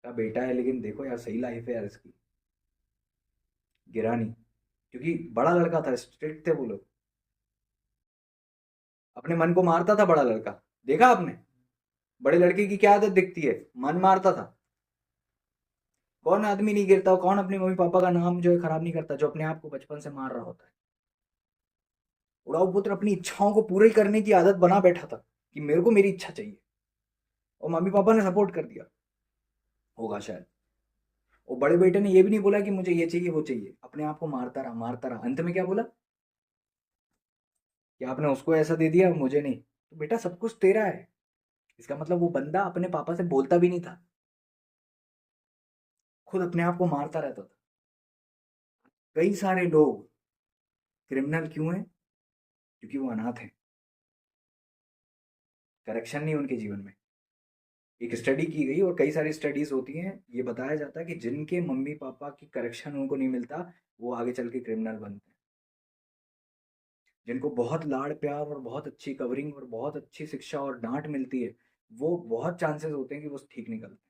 का बेटा है, लेकिन देखो यार सही लाइफ है यार इसकी, गिरा नहीं। क्योंकि बड़ा लड़का था, स्ट्रिक्ट थे वो लोग, अपने मन को मारता था बड़ा लड़का। देखा आपने बड़े लड़के की क्या आदत दिखती है? मन मारता था। कौन आदमी नहीं गिरता, कौन अपने मम्मी पापा का नाम जो है खराब नहीं करता, जो अपने आप को बचपन से मार रहा होता है। उड़ाऊ पुत्र अपनी इच्छाओं को पूरी करने की आदत बना बैठा था कि मेरे को मेरी इच्छा चाहिए, और मम्मी पापा ने सपोर्ट कर दिया होगा शायद। और बड़े बेटे ने ये भी नहीं बोला कि मुझे ये चाहिए वो चाहिए, अपने आप को मारता रहा मारता रहा। अंत में क्या बोला कि आपने उसको ऐसा दे दिया मुझे नहीं, तो बेटा सब कुछ तेरा है। इसका मतलब वो बंदा अपने पापा से बोलता भी नहीं था, खुद अपने आप को मारता रहता था। कई सारे लोग क्रिमिनल क्यों हैं? क्योंकि वो अनाथ हैं, करेक्शन नहीं उनके जीवन में। एक स्टडी की गई और कई सारी स्टडीज होती हैं, ये बताया जाता है कि जिनके मम्मी पापा की करेक्शन उनको नहीं मिलता, वो आगे चल के क्रिमिनल बनते हैं। जिनको बहुत लाड़ प्यार और बहुत अच्छी कवरिंग और बहुत अच्छी शिक्षा और डांट मिलती है, वो बहुत चांसेस होते हैं कि वो ठीक निकलते हैं।